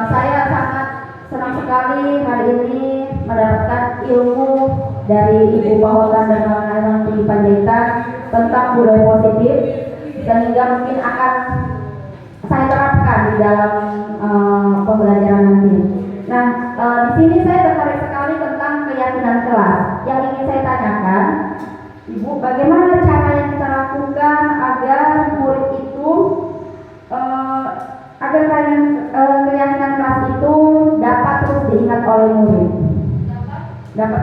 Saya sangat senang sekali hari ini mendapatkan ilmu dari Ibu Pahotan dan kawan-kawan di Panjaitan tentang budaya positif, sehingga mungkin akan saya terapkan di dalam pembelajaran nanti. Nah, di sini saya tertarik sekali tentang keyakinan keyakinan kelas. Yang ingin saya tanyakan, Ibu, bagaimana cara yang kita lakukan agar murid itu agar keyakinan kelas itu dapat terus diingat oleh murid, dapat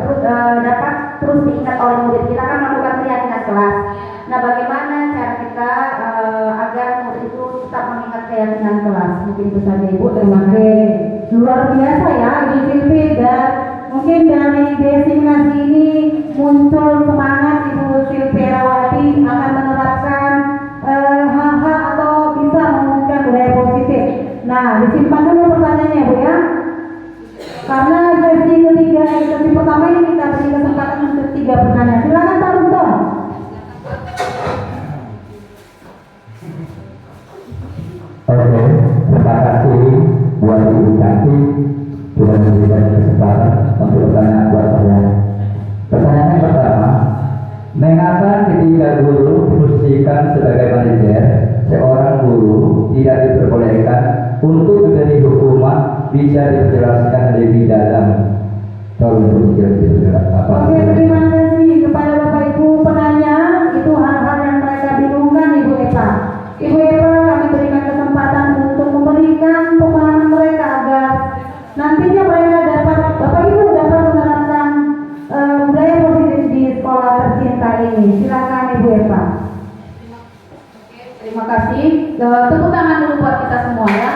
terus diingat oleh murid. Kita kan melakukan keyakinan kelas. Nah, bagaimana cara kita agar murid itu tetap mengingat keyakinan kelas? Mungkin itu saja, Ibu. Terima kasih. Luar biasa ya Ibu Silvi, dan mungkin dari destinasi ini muncul semangat Ibu Silvi Rawati akan menerapkan hal-hal atau bisa mewujudkan budaya positif. Nah, disimpan dulu pertanyaannya Bu ya, karena sesi ketiga, sesi pertama ini kita beri kesempatan untuk 3 pertanyaan. Silakan Pak Runto. Oke, terima kasih buat Ibu Cantik sudah memberikan kesempatan untuk pertanyaan buat saya. Pertanyaan yang pertama, mengapa ketika guru diposisikan sebagai manajer, seorang guru tidak diperbolehkan untuk memberi hukuman? Bisa dijelaskan lebih dalam. Tolong dijelaskan. Oke, terima kasih kepada Bapak Ibu penanya. Itu hal-hal yang mereka bingungkan Ibu Eva. Ibu Eva, kami berikan kesempatan untuk memberikan pemahaman mereka agar nantinya mereka dapat, Bapak Ibu dapat menerapkan budaya positif di sekolah tercinta ini. Silakan Ibu Eva. Terima kasih. Tepuk tangan dulu buat kita semua ya.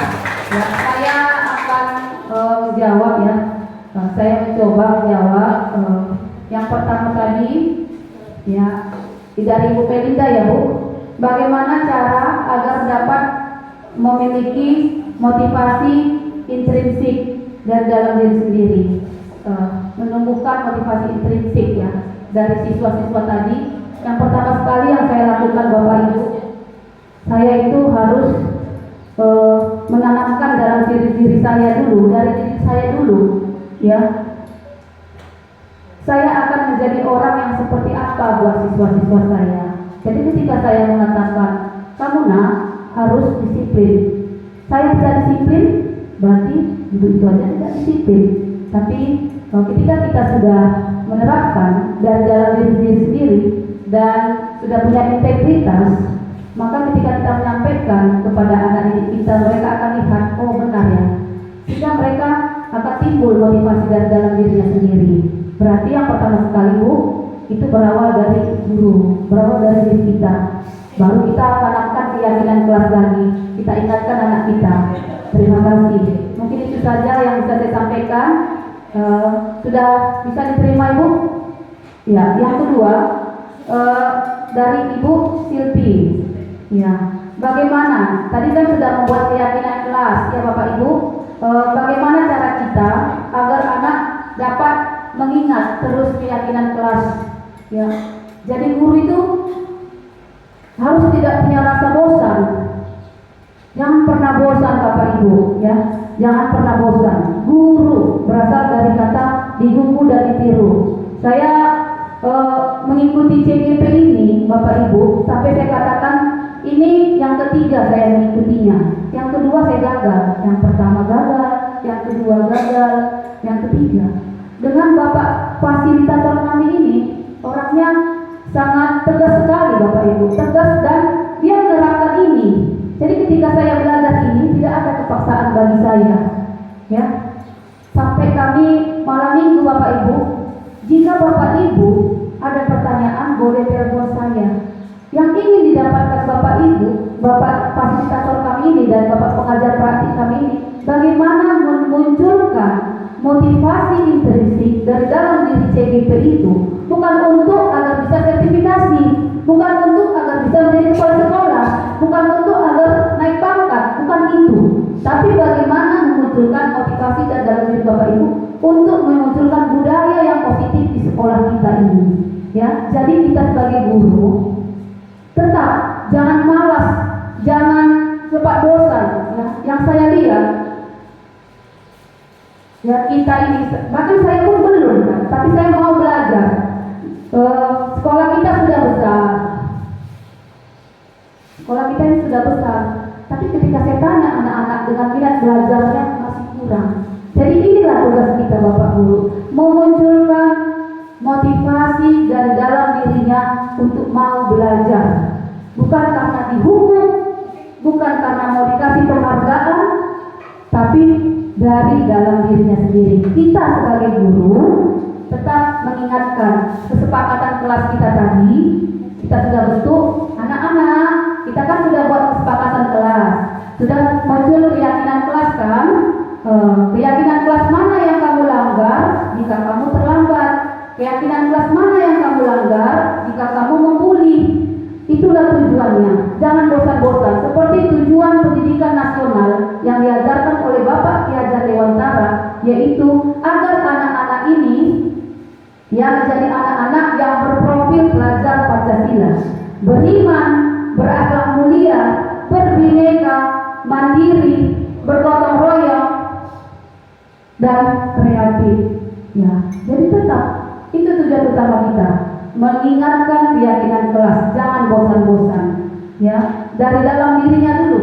Saya akan menjawab ya. Saya mencoba menjawab yang pertama tadi ya, dari Ibu Melinda ya Bu. Bagaimana cara agar dapat memiliki motivasi intrinsik dari dalam diri sendiri, menumbuhkan motivasi intrinsik ya dari siswa-siswa tadi. Yang pertama sekali yang saya lakukan Bapak Ibu, saya itu harus menanamkan dalam diri saya dulu, dari diri saya dulu ya. Saya akan menjadi orang yang seperti apa buat siswa-siswa saya. Jadi ketika saya mengatakan kamu harus disiplin, saya tidak disiplin, berarti itu aja tidak disiplin. Tapi ketika kita sudah menerapkan dari dalam diri sendiri dan sudah punya integritas, maka ketika kita menyampaikan kepada anak didik kita, mereka akan lihat, oh benar ya, sehingga mereka akan timbul motivasi dari dalam dirinya sendiri. Berarti yang pertama sekali Bu, itu berawal dari guru, berawal dari diri kita. Baru kita tanamkan keyakinan kelas lagi, kita ingatkan anak kita. Terima kasih. Mungkin itu saja yang bisa saya sampaikan. Sudah bisa diterima Ibu? Ya. Yang kedua dari Ibu Silvi. Ya. Bagaimana? Tadi kan sudah membuat keyakinan kelas ya Bapak Ibu. Bagaimana cara kita agar anak dapat mengingat terus keyakinan kelas? Ya. Jadi guru itu harus tidak punya rasa bosan. Jangan pernah bosan Bapak Ibu ya. Jangan pernah bosan. Guru berasal dari kata digunggu dan ditiru. Saya mengikuti CGP ini Bapak Ibu sampai saya katakan ini yang ketiga saya mengikutinya. Yang kedua saya gagal. Yang pertama gagal, yang kedua gagal, yang ketiga. Dengan Bapak fasilitator kami ini orangnya sangat tegas sekali Bapak Ibu, tegas, dan dia menerapkan ini. Jadi ketika saya belajar ini tidak ada kepaksaan bagi saya, ya. Sampai kami malam minggu Bapak Ibu, jika Bapak Ibu ada pertanyaan boleh telepon saya. Yang ingin didapatkan Bapak Ibu, Bapak fasilitator kami ini dan Bapak pengajar praktik kami ini, bagaimana memunculkan motivasi intrinsik dari dalam diri CGP itu, bukan untuk agar bisa sertifikasi, bukan untuk agar bisa menjadi kepala sekolah, bukan untuk agar naik pangkat, bukan itu. Tapi bagaimana memunculkan motivasi dari dalam diri Bapak Ibu untuk memunculkan budaya yang positif di sekolah kita ini. Ya, jadi kita sebagai guru tetap jangan malas, jangan cepat bosan. Ya. Yang saya lihat, ya kita ini, bahkan saya pun belum, kan? Tapi saya mau belajar. Sekolah kita sudah besar, sekolah kita ini sudah besar. Tapi ketika saya tanya anak-anak dengan minat belajarnya masih kurang. Jadi inilah tugas kita Bapak Guru, memunculkan untuk mau belajar, bukan karena dihukum, bukan karena mau dikasih penghargaan, tapi dari dalam dirinya sendiri. Kita sebagai guru tetap mengingatkan kesepakatan kelas kita tadi. Kita sudah bentuk anak-anak, kita kan sudah buat kesepakatan kelas, sudah muncul keyakinan kelas kan, keyakinan kelas mana yang kamu langgar jika kamu terlambat, keyakinan kelas mana yang kamu langgar jika kamu membuli. Itulah tujuannya. Jangan bosan-bosan. Seperti tujuan pendidikan nasional yang diajarkan oleh Bapak Ki Hajar Dewantara, yaitu agar anak-anak ini yang menjadi anak-anak yang berprofil pelajar Pancasila, beriman, berakhlak mulia, berbineka, mandiri, bergotong royong, dan kreatif. Ya, jadi tetap itu tujuan utama kita. Mengingatkan keyakinan kelas, jangan bosan-bosan, ya, dari dalam dirinya dulu.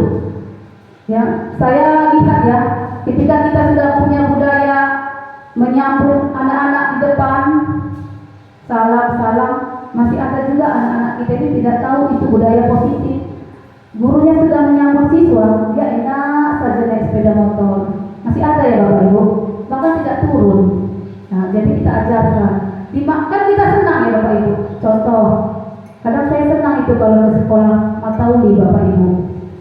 Ya, saya lihat ya, ketika kita sudah punya budaya menyambut anak-anak di depan, salam-salam, masih ada juga anak-anak kita ini tidak tahu itu budaya positif. Gurunya sudah menyambut siswa, dia enak saja naik sepeda motor, masih ada ya Bapak Ibu, bahkan tidak turun. Nah, jadi kita ajarkan. Kan kita senang ya Bapak Ibu. Contoh, kadang saya senang itu kalau ke sekolah Matauli Bapak Ibu.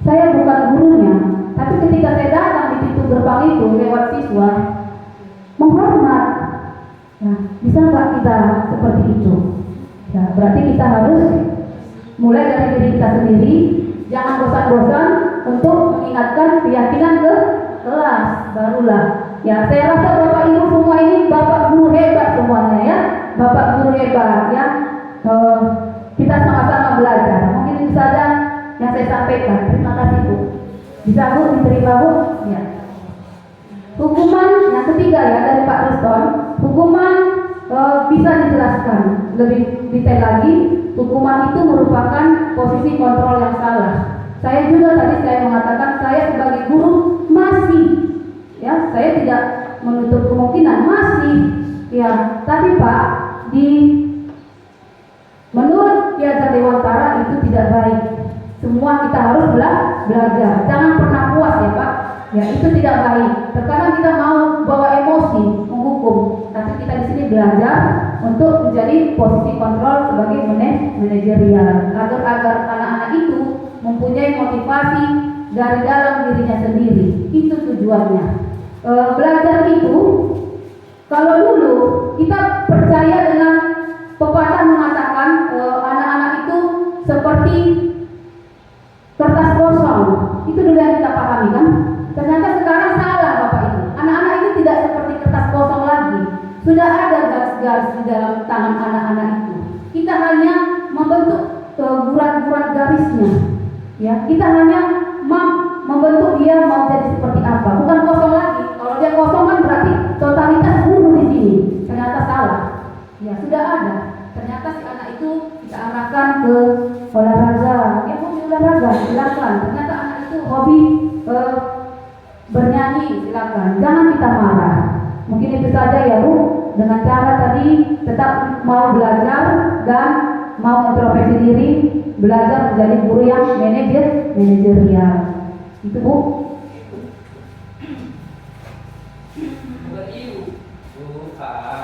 Saya bukan gurunya, tapi ketika saya datang di pintu gerbang itu lewat siswa, menghormat. Nah, bisa nggak kita seperti itu? Ya, berarti kita harus mulai dari diri kita sendiri. Jangan bosan-bosan untuk mengingatkan keyakinan ke kelas. Barulah. Ya, saya rasa Bapak Ibu semua ini Bapak guru hebat semuanya ya. Bapak guru hebat ya, kita sama-sama belajar. Mungkin itu saja yang saya sampaikan. Terima kasih Bu. Bisa Bu diterima Bu? Ya. Hukuman yang ketiga ya dari Pak Ruston. Hukuman bisa dijelaskan lebih detail lagi. Hukuman itu merupakan posisi kontrol yang salah. Saya juga tadi saya mengatakan saya sebagai guru masih, ya, saya tidak menutup kemungkinan masih. Ya, tapi Pak, menurut Ki Hajar Dewantara itu tidak baik. Semua kita harus belajar. Jangan pernah puas ya Pak. Ya, itu tidak baik. Terkadang kita mau bawa emosi, menghukum. Tapi kita di sini belajar untuk menjadi posisi kontrol sebagai manajerial. Agar anak-anak itu mempunyai motivasi dari dalam dirinya sendiri. Itu tujuannya. Belajar itu, kalau dulu kita percaya dengan pepatah mengatakan anak-anak itu seperti kertas kosong, itu dulu yang kita pahami kan. Ternyata sekarang salah Bapak Ibu. Anak-anak itu tidak seperti kertas kosong lagi. Sudah ada garis-garis di dalam tangan anak-anak itu. Kita hanya membentuk gurat-gurat garisnya. Ya, kita hanya membentuk dia mau jadi seperti apa. Bukan kosong lagi. Kalau dia kosong kan berarti totalitas guru di sini. Ternyata salah. Ya, sudah ada. Ternyata si anak itu kita arahkan ke olahraga. Dia hobi olahraga, silakan. Ternyata anak itu hobi bernyanyi, silakan. Jangan kita marah. Mungkin itu saja ya Bu. Dengan cara tadi tetap mau belajar dan mau introspeksi diri, belajar menjadi guru yang manajerial. Itu Bu.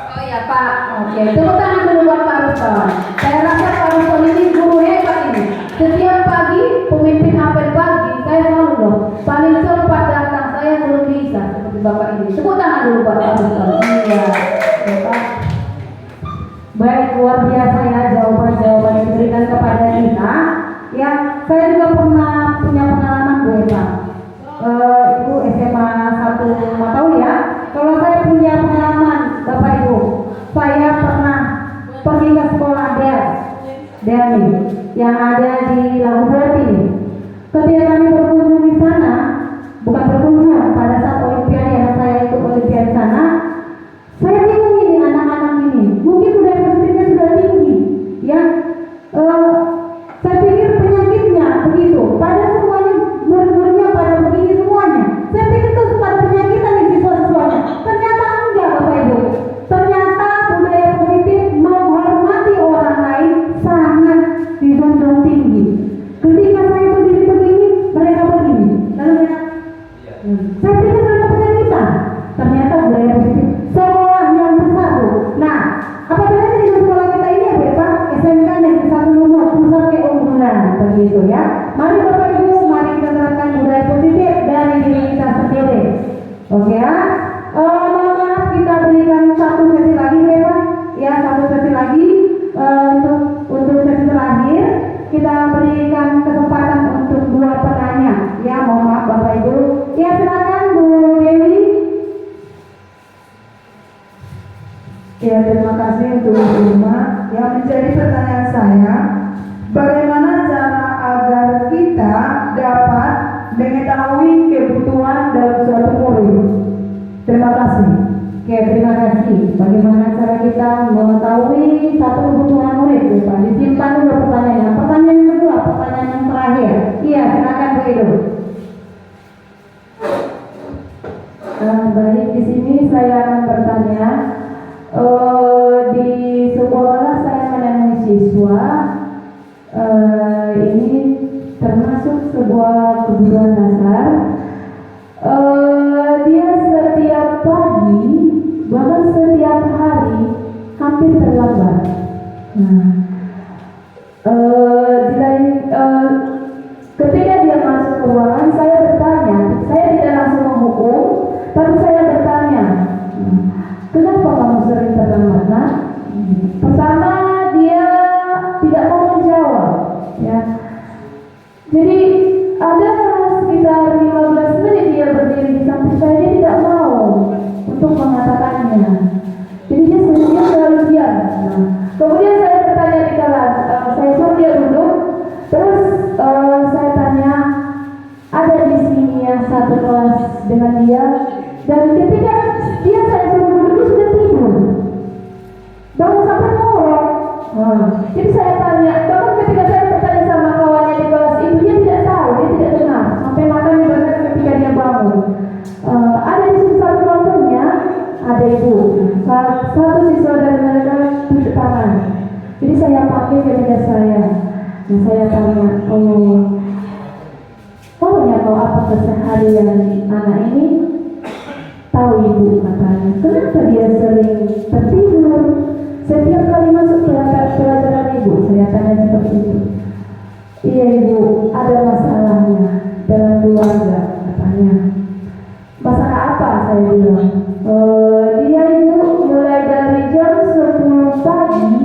Oh ya Pak, oke. Tepuk tangan dulu buat Pak Ruston. Saya rasa Pak Ruston ini guru hebat ini. Setiap pagi pemimpin apel pagi, saya selalu loh. Paling cepat datang, saya belum bisa seperti Bapak ini. Tepuk tangan dulu buat Pak Ruston. Iya, Pak. Baik, luar biasa ya jawaban-jawaban yang diberikan kepada kita. Ya, saya juga pernah punya pengalaman Bu Eva. Ibu SMA 1 Matauli ya. Kalau saya punya pengalaman Bapak Ibu, saya pernah pergi ke sekolah Delmi yang ada di Lagu Berti. Ketika kami berkunjung di sana, bukan berkunjung, pada saat Olimpiade yang saya ikut Olimpiade sana, saya bingung ini anak-anak ini. Mungkin budaya positifnya sudah tinggi, ya. Saya pikir penyakitnya begitu. Pada semuanya murid-muridnya pada begini semuanya. Saya pikir itu pada penyakitan di siswa-siswanya. Ternyata enggak Bapak Ibu. Ternyata budaya positif menghormati orang lain sangat kasih untuk Ibu Irma. Yang menjadi pertanyaan saya, bagaimana cara agar kita dapat mengetahui kebutuhan dalam suatu murid? Terima kasih. Oke, terima kasih. Bagaimana cara kita mengetahui satu kebutuhan murid, Pak? Disimpan dulu pertanyaannya. Pertanyaan yang kedua, pertanyaan yang terakhir. Iya, silakan Bu Edo. Baik, di sini saya akan bertanya. Di sebuah kelas saya menemui siswa. Ini termasuk sebuah kebutuhan dasar. Dia setiap pagi, bahkan setiap hari hampir terlambat. Ketika dia masuk ke ruangan, saya bertanya, saya tidak langsung menghukum, tapi saya bertanya, kenapa kamu sering terlambat, nak? Pertama, dia tidak mau menjawab, ya. Jadi ada sekitar 15 menit dia berdiri di samping saya, dia tidak mau untuk mengatakannya. Jadi dia selalu diam. Kemudian saya bertanya di kelas, saya suruh dia duduk, terus saya tanya, ada di sini yang satu kelas dengan dia, dan ketika dia saya suruh duduk, dia sudah tidur, bahkan sampai ngorok. Jadi saya tanya, bahkan ketika saya bertanya sama kawannya di kelas itu, dia tidak tahu, dia tidak dengar, sampai matanya bahkan ketika dia bangun. Ada di sini satu kelompoknya, ada ibu, satu siswa dari mereka tutup tangan. Jadi saya pakai ke meja saya. Nah, saya tanya, tahu apa keseharian anak ini? Tahu ibu, katanya. Kenapa dia sering tertidur? Setiap kali masuk pelajaran ibu, saya tanya seperti itu. Iya ibu, ada masalahnya dalam keluarga, katanya. Masalah apa? Saya bilang. Dia ibu mulai dari jam 10 pagi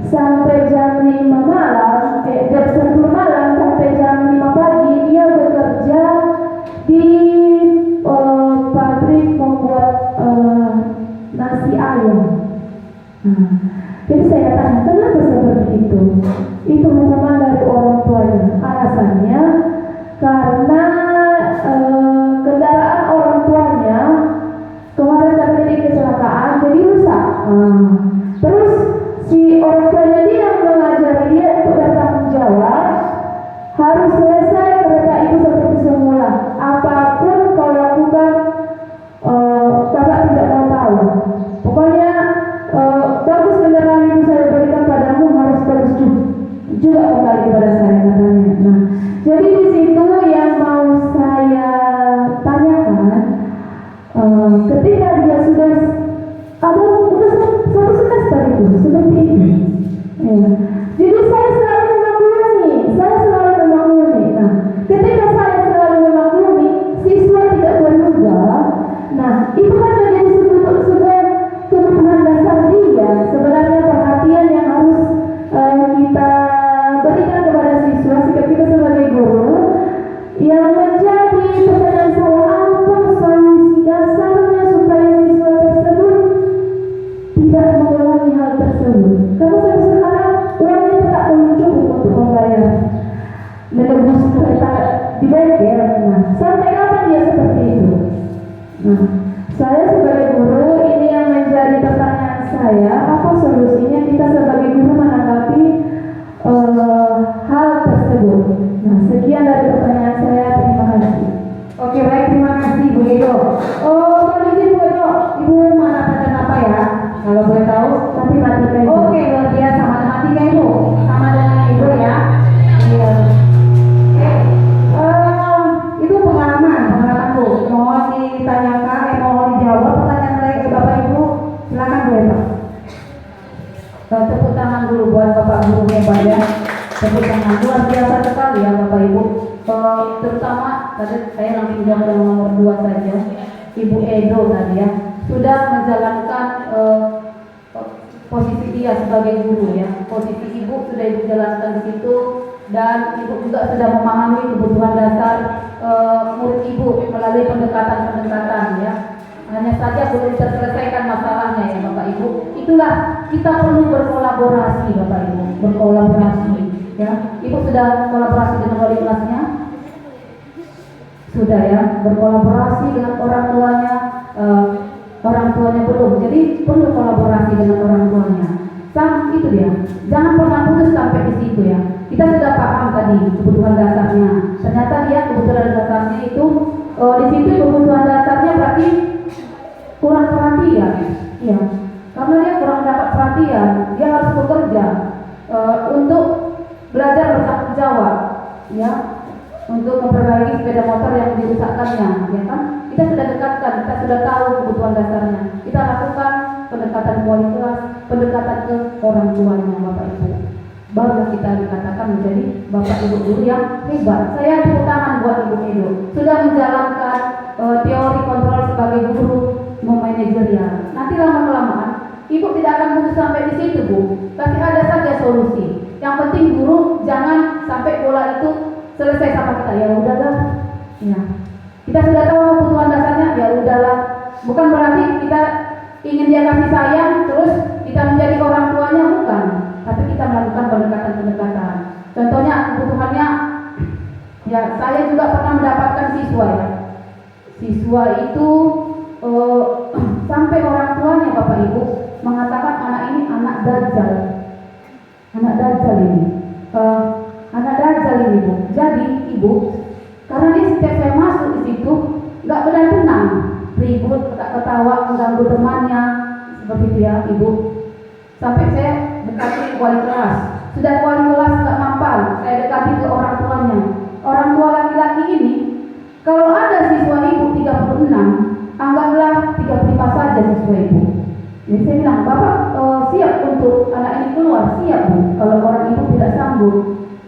sampai jam 5 malam, jam 10 malam sampai jam 5 pagi dia bekerja di pabrik membuat nasi ayam. Jadi saya tanya, kenapa seperti itu? Itu hukuman dari orang tuanya. Alasannya karena kendaraan orang tuanya kemarin terjadi kecelakaan, jadi rusak. Terus si orang tuanya dia yang mengajari dia untuk bertanggung jawab, harus selesai kereta itu seperti semula. Apapun kau lakukan, bapak tidak mau tahu. Pokoknya bagus kendaraan itu saya berikan padamu, harus bagus juga kembali kepada saya, katanya. Nah, jadi di situ yang mau saya tanyakan, ketika dia sudah satu semester itu seperti ini, ya. Jadi saya selalu memaklumi. Nah, ketika saya selalu memaklumi, siswa tidak berubah. Nah, itu kan menjadi sebuah kebutuhan dasar dia. Sebenarnya perhatian yang harus kita berikan kepada siswa, sikap kita sebagai guru. Yang menjadi pertanyaan saya, apa solusi dasarnya supaya siswa tersebut tidak mengulangi hal tersebut? Karena sampai sekarang uangnya tak cukup untuk membayar menebus kereta di bengkel. Nah, sampai kapan dia seperti itu? Nah, saya sebagai guru, ini yang menjadi pertanyaan saya, apa solusinya kita sebagai guru menanggapi hal tersebut? Nah, sekian dari pertanyaan saya, terima kasih. Oke, baik, terima kasih Bu Edo. Mohon izin Bu Edo, Ibu mana pacar apa ya? Kalau boleh tahu, Matematika Ibu. Oke, luar biasa matematika Ibu, sama dengan Ibu ya. Iya. Itu pengalaman Bu. Mohon ditanyakan, mohon dijawab pertanyaan dari Bapak Ibu. Silakan Bu Edo. Tepuk tangan dulu buat Bapak Guru hebat ya. Tepuk tangan luar biasa sekali ya Bapak Ibu. Terutama tadi saya langsung jawab yang nomor 2 saja, Ibu Edo tadi ya, sudah menjalankan posisi dia sebagai guru ya. Posisi ibu sudah ibu jalankan di situ, dan ibu juga sudah memahami kebutuhan dasar murid ibu melalui pendekatan ya. Hanya saja belum terselesaikan masalahnya ya Bapak Ibu. Itulah kita perlu berkolaborasi Bapak Ibu, berkolaborasi ya. Ibu sudah kolaborasi dengan wali kelasnya? Sudah ya, berkolaborasi dengan orang tuanya, belum. Jadi perlu kolaborasi dengan orang tuanya. Itu dia. Jangan pernah putus sampai di situ ya. Kita sudah paham tadi kebutuhan dasarnya. Ternyata dia kebutuhan dasarnya itu di situ kebutuhan dasarnya berarti kurang perhatian. Ya. Karena dia kurang dapat perhatian, dia harus bekerja untuk belajar bertanggung jawab, ya, untuk memperbaiki sepeda motor yang dirusakkannya, ya kan? Kita sudah dekatkan, kita sudah tahu kebutuhan dasarnya. Kita lakukan pendekatan wali kelas, pendekatan ke orang tuanya, Bapak Ibu. Baru kita dikatakan menjadi Bapak Ibu guru yang hebat. Saya tepuk tangan buat Ibu Edo. Sudah menjalankan teori kontrol sebagai guru memanajerial. Nanti lama-kelamaan Ibu tidak akan putus sampai di situ, Bu. Tapi ada saja solusi. Yang penting guru jangan sampai bola itu selesai sama kita. Ya udahlah. Ya. Kita sudah tahu kebutuhan dasarnya, ya udahlah. Bukan berarti kita ingin dia kasih sayang terus kita menjadi orang tuanya, bukan. Tapi kita melakukan pendekatan-pendekatan. Contohnya kebutuhannya, ya saya juga pernah mendapatkan siswa ya. Siswa itu sampai orang tuanya Bapak Ibu mengatakan anak ini anak dajjal. Anak dajjal ini. Anak dajjal ini, Bu. Jadi Ibu, karena dia setiap saya masuk di situ nggak benar tenang, ribut, ketawa, mengganggu temannya, seperti itu ya, Ibu. Sampai saya dekati wali kelas. Sudah wali kelas nggak mampan, saya dekati ke orang tuanya. Orang tua laki-laki ini, kalau ada siswa Ibu 36, anggaplah 35 saja siswa Ibu. Jadi saya bilang, Bapak siap untuk anak ini keluar, siap Bu. Kalau orang Ibu tidak sanggup.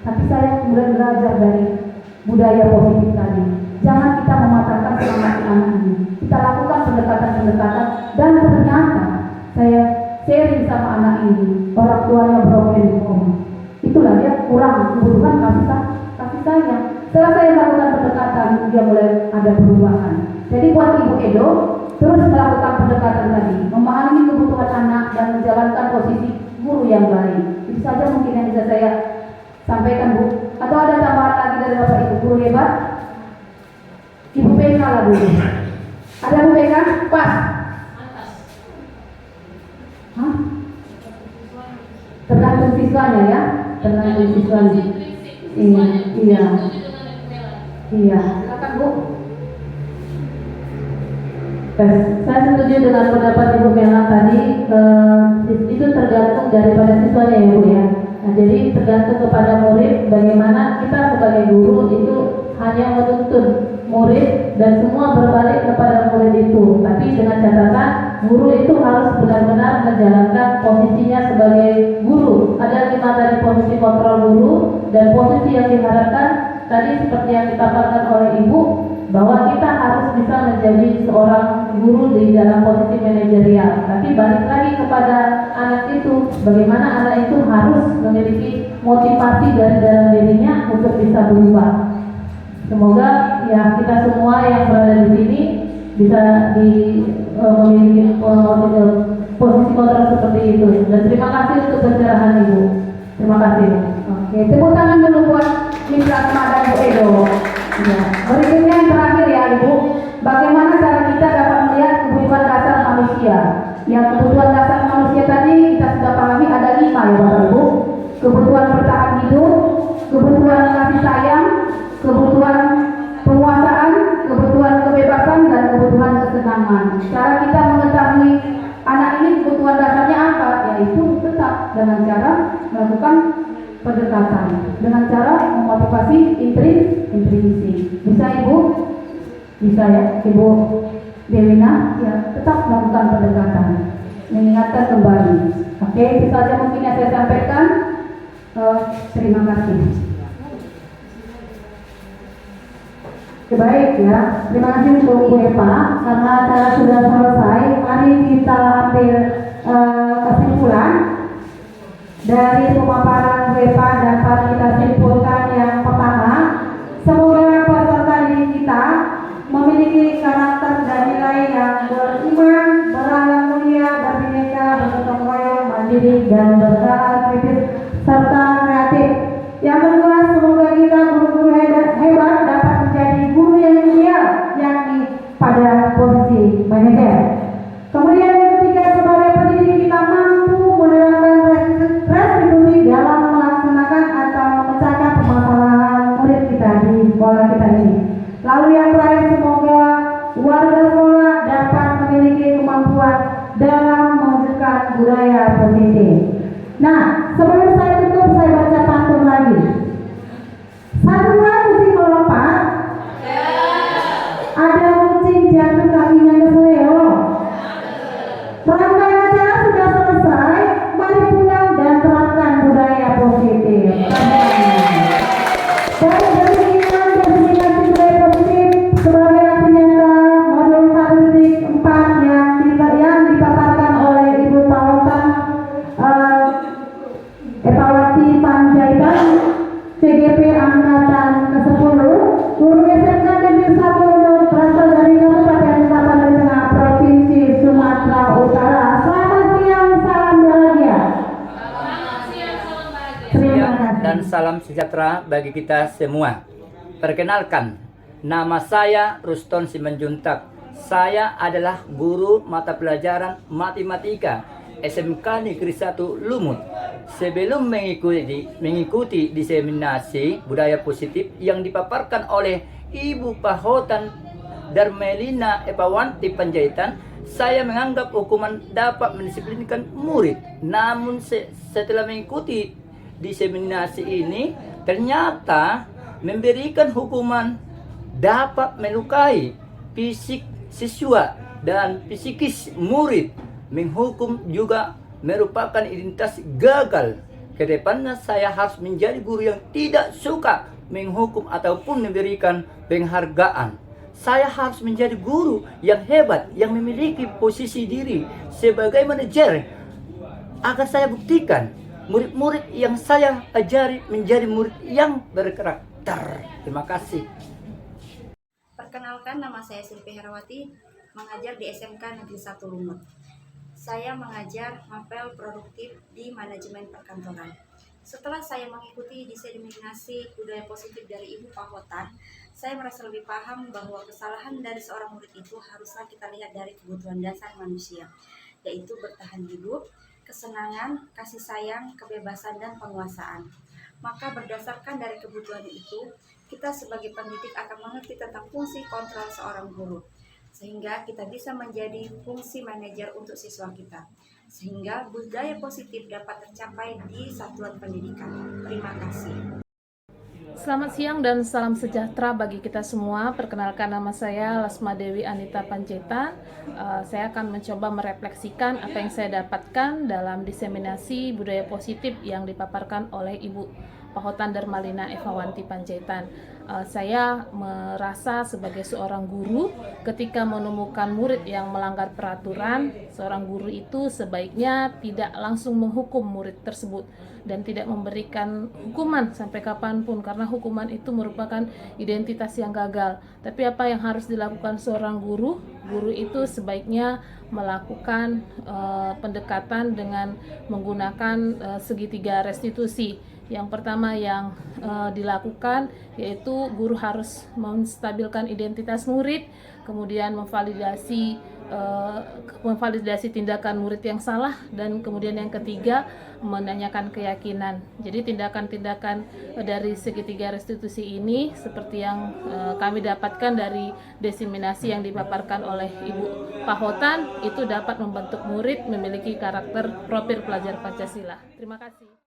Tapi saya kemudian belajar dari budaya positif tadi. Jangan kita mematahkan semangat anak ini. Kita lakukan pendekatan-pendekatan dan ternyata saya sharing sama anak ini, orang tuanya broken home. Itulah dia kurang kebutuhan kasih sayang. Setelah saya melakukan pendekatan, dia mulai ada perubahan. Jadi buat Ibu Edo, terus melakukan pendekatan tadi, memahami kebutuhan anak dan menjalankan posisi guru yang baik. Itu saja mungkin yang bisa saya sampaikan, Bu. Atau ada tambahan lagi dari Bapak Ibu guru hebat? Ibu BK lah dulu. Ada Bu BK? Pas. Hah? Tergantung siswanya ya, tergantung siswanya. Iya. Silakan Bu. Saya setuju dengan pendapat Ibu Mela tadi. Itu tergantung daripada siswanya ya Bu ya. Nah, jadi tergantung kepada murid bagaimana kita sebagai guru itu hanya menuntun murid dan semua berbalik kepada murid itu. Tapi dengan catatan guru itu harus benar-benar menjalankan posisinya sebagai guru. Ada 5 tadi posisi kontrol guru dan posisi yang diharapkan tadi seperti yang dipaparkan oleh Ibu, bahwa kita harus bisa menjadi seorang guru di dalam posisi manajerial. Tapi balik lagi kepada anak itu, bagaimana anak itu harus memiliki motivasi dari dalam dirinya untuk bisa berubah. Semoga ya kita semua yang berada di sini bisa memiliki posisi kontrol seperti itu. Dan terima kasih untuk pencerahan Ibu. Terima kasih. Oke, tepuk tangan dulu buat Mitra Asma dan Bu Edo. Ya. Berikutnya yang terakhir ya Ibu, bagaimana cara kita dapat melihat kebutuhan dasar manusia? Yang kebutuhan dasar manusia tadi kita sudah pahami ada 5 ya Bapak Ibu. Kebutuhan bertahan hidup, kebutuhan kasih sayang, kebutuhan penguasaan, kebutuhan kebebasan, dan kebutuhan kesenangan. Cara kita mengetahui anak ini kebutuhan dasarnya apa? Yaitu tetap dengan cara melakukan pendekatan, dengan cara memotivasi intrinsik. Bisa Ibu? Bisa ya Ibu Dewina? Ya, tetap melakukan pendekatan, mengingatkan kembali. Oke, itu saja mungkin yang saya sampaikan. Terima kasih. Baik ya, terima kasih untuk Bu Eva. Karena acara sudah selesai, mari kita ambil kesimpulan dari pemaparan Bu Eva dan mari kita simpulkan yang pertama. Semoga peserta didik kita memiliki karakter dan nilai yang beriman, berakhlak mulia, berbineka, bergotong royong, mandiri, dan berskala kritis serta kreatif. Yang kedua, semoga kita guru-guru hebat dapat menjadi guru yang ideal, yakni pada posisi manajer. Kemudian yang ketiga, sebagai pendidik kita mampu menerapkan restitusi dalam melaksanakan atau memecahkan permasalahan murid kita di sekolah kita ini. Lalu yang terakhir, semoga warga sekolah dapat memiliki kemampuan dalam mewujudkan budaya positif. Nah, sebelum saya tutup, saya baca pantun lagi. Satu dua kucing melompat, ada kucing jatuh kakinya ke seleo. Rangkaian acara sudah selesai, mari pulang dan terapkan budaya positif. Baik, demikian destinasi budaya positif sebagai aksi nyata modul 1.4 yang dipaparkan oleh Ibu Pahotan Epawati Panjaitan, CGP Angkatan ke-10, guru SMK Negeri 1 Lumut, berasal dari Kabupaten Tapanuli Tengah, Provinsi Sumatera Utara. Selamat siang, salam bahagia. Terima kasih. Dan salam sejahtera bagi kita semua. Perkenalkan, nama saya Ruston Simanjuntak. Saya adalah guru mata pelajaran matematika SMK Negeri 1 Lumut. Sebelum mengikuti diseminasi budaya positif yang dipaparkan oleh Ibu Pahotan Darmelina Epawanti Panjaitan, saya menganggap hukuman dapat mendisiplinkan murid. Namun setelah mengikuti diseminasi ini, ternyata memberikan hukuman dapat melukai fisik siswa dan psikis murid. Menghukum juga merupakan identitas gagal. Kedepannya saya harus menjadi guru yang tidak suka menghukum ataupun memberikan penghargaan. Saya harus menjadi guru yang hebat, yang memiliki posisi diri sebagai manajer, agar saya buktikan murid-murid yang saya ajari menjadi murid yang berkarakter. Terima kasih. Perkenalkan, nama saya Silvi Herawati, mengajar di SMK Negeri 1 Lumut. Saya mengajar mapel produktif di manajemen perkantoran. Setelah saya mengikuti diseminasi budaya positif dari Ibu Pahotan, saya merasa lebih paham bahwa kesalahan dari seorang murid itu haruslah kita lihat dari kebutuhan dasar manusia, yaitu bertahan hidup, kesenangan, kasih sayang, kebebasan, dan penguasaan. Maka berdasarkan dari kebutuhan itu, kita sebagai pendidik akan mengerti tentang fungsi kontrol seorang guru, sehingga kita bisa menjadi fungsi manajer untuk siswa kita, sehingga budaya positif dapat tercapai di satuan pendidikan. Terima kasih. Selamat siang dan salam sejahtera bagi kita semua. Perkenalkan, nama saya Lasma Dewi Anita Panjaitan. Saya akan mencoba merefleksikan apa yang saya dapatkan dalam diseminasi budaya positif yang dipaparkan oleh Ibu Pahotan Darmalina Evawanti Panjaitan. Saya merasa sebagai seorang guru, ketika menemukan murid yang melanggar peraturan, seorang guru itu sebaiknya tidak langsung menghukum murid tersebut dan tidak memberikan hukuman sampai kapanpun, karena hukuman itu merupakan identitas yang gagal. Tapi apa yang harus dilakukan seorang guru? Guru itu sebaiknya melakukan pendekatan dengan menggunakan segitiga restitusi. Yang pertama yang dilakukan yaitu guru harus menstabilkan identitas murid, kemudian memvalidasi tindakan murid yang salah, dan kemudian yang ketiga menanyakan keyakinan. Jadi tindakan-tindakan dari segitiga restitusi ini seperti yang kami dapatkan dari diseminasi yang dipaparkan oleh Ibu Pahotan, itu dapat membentuk murid memiliki karakter profil pelajar Pancasila. Terima kasih.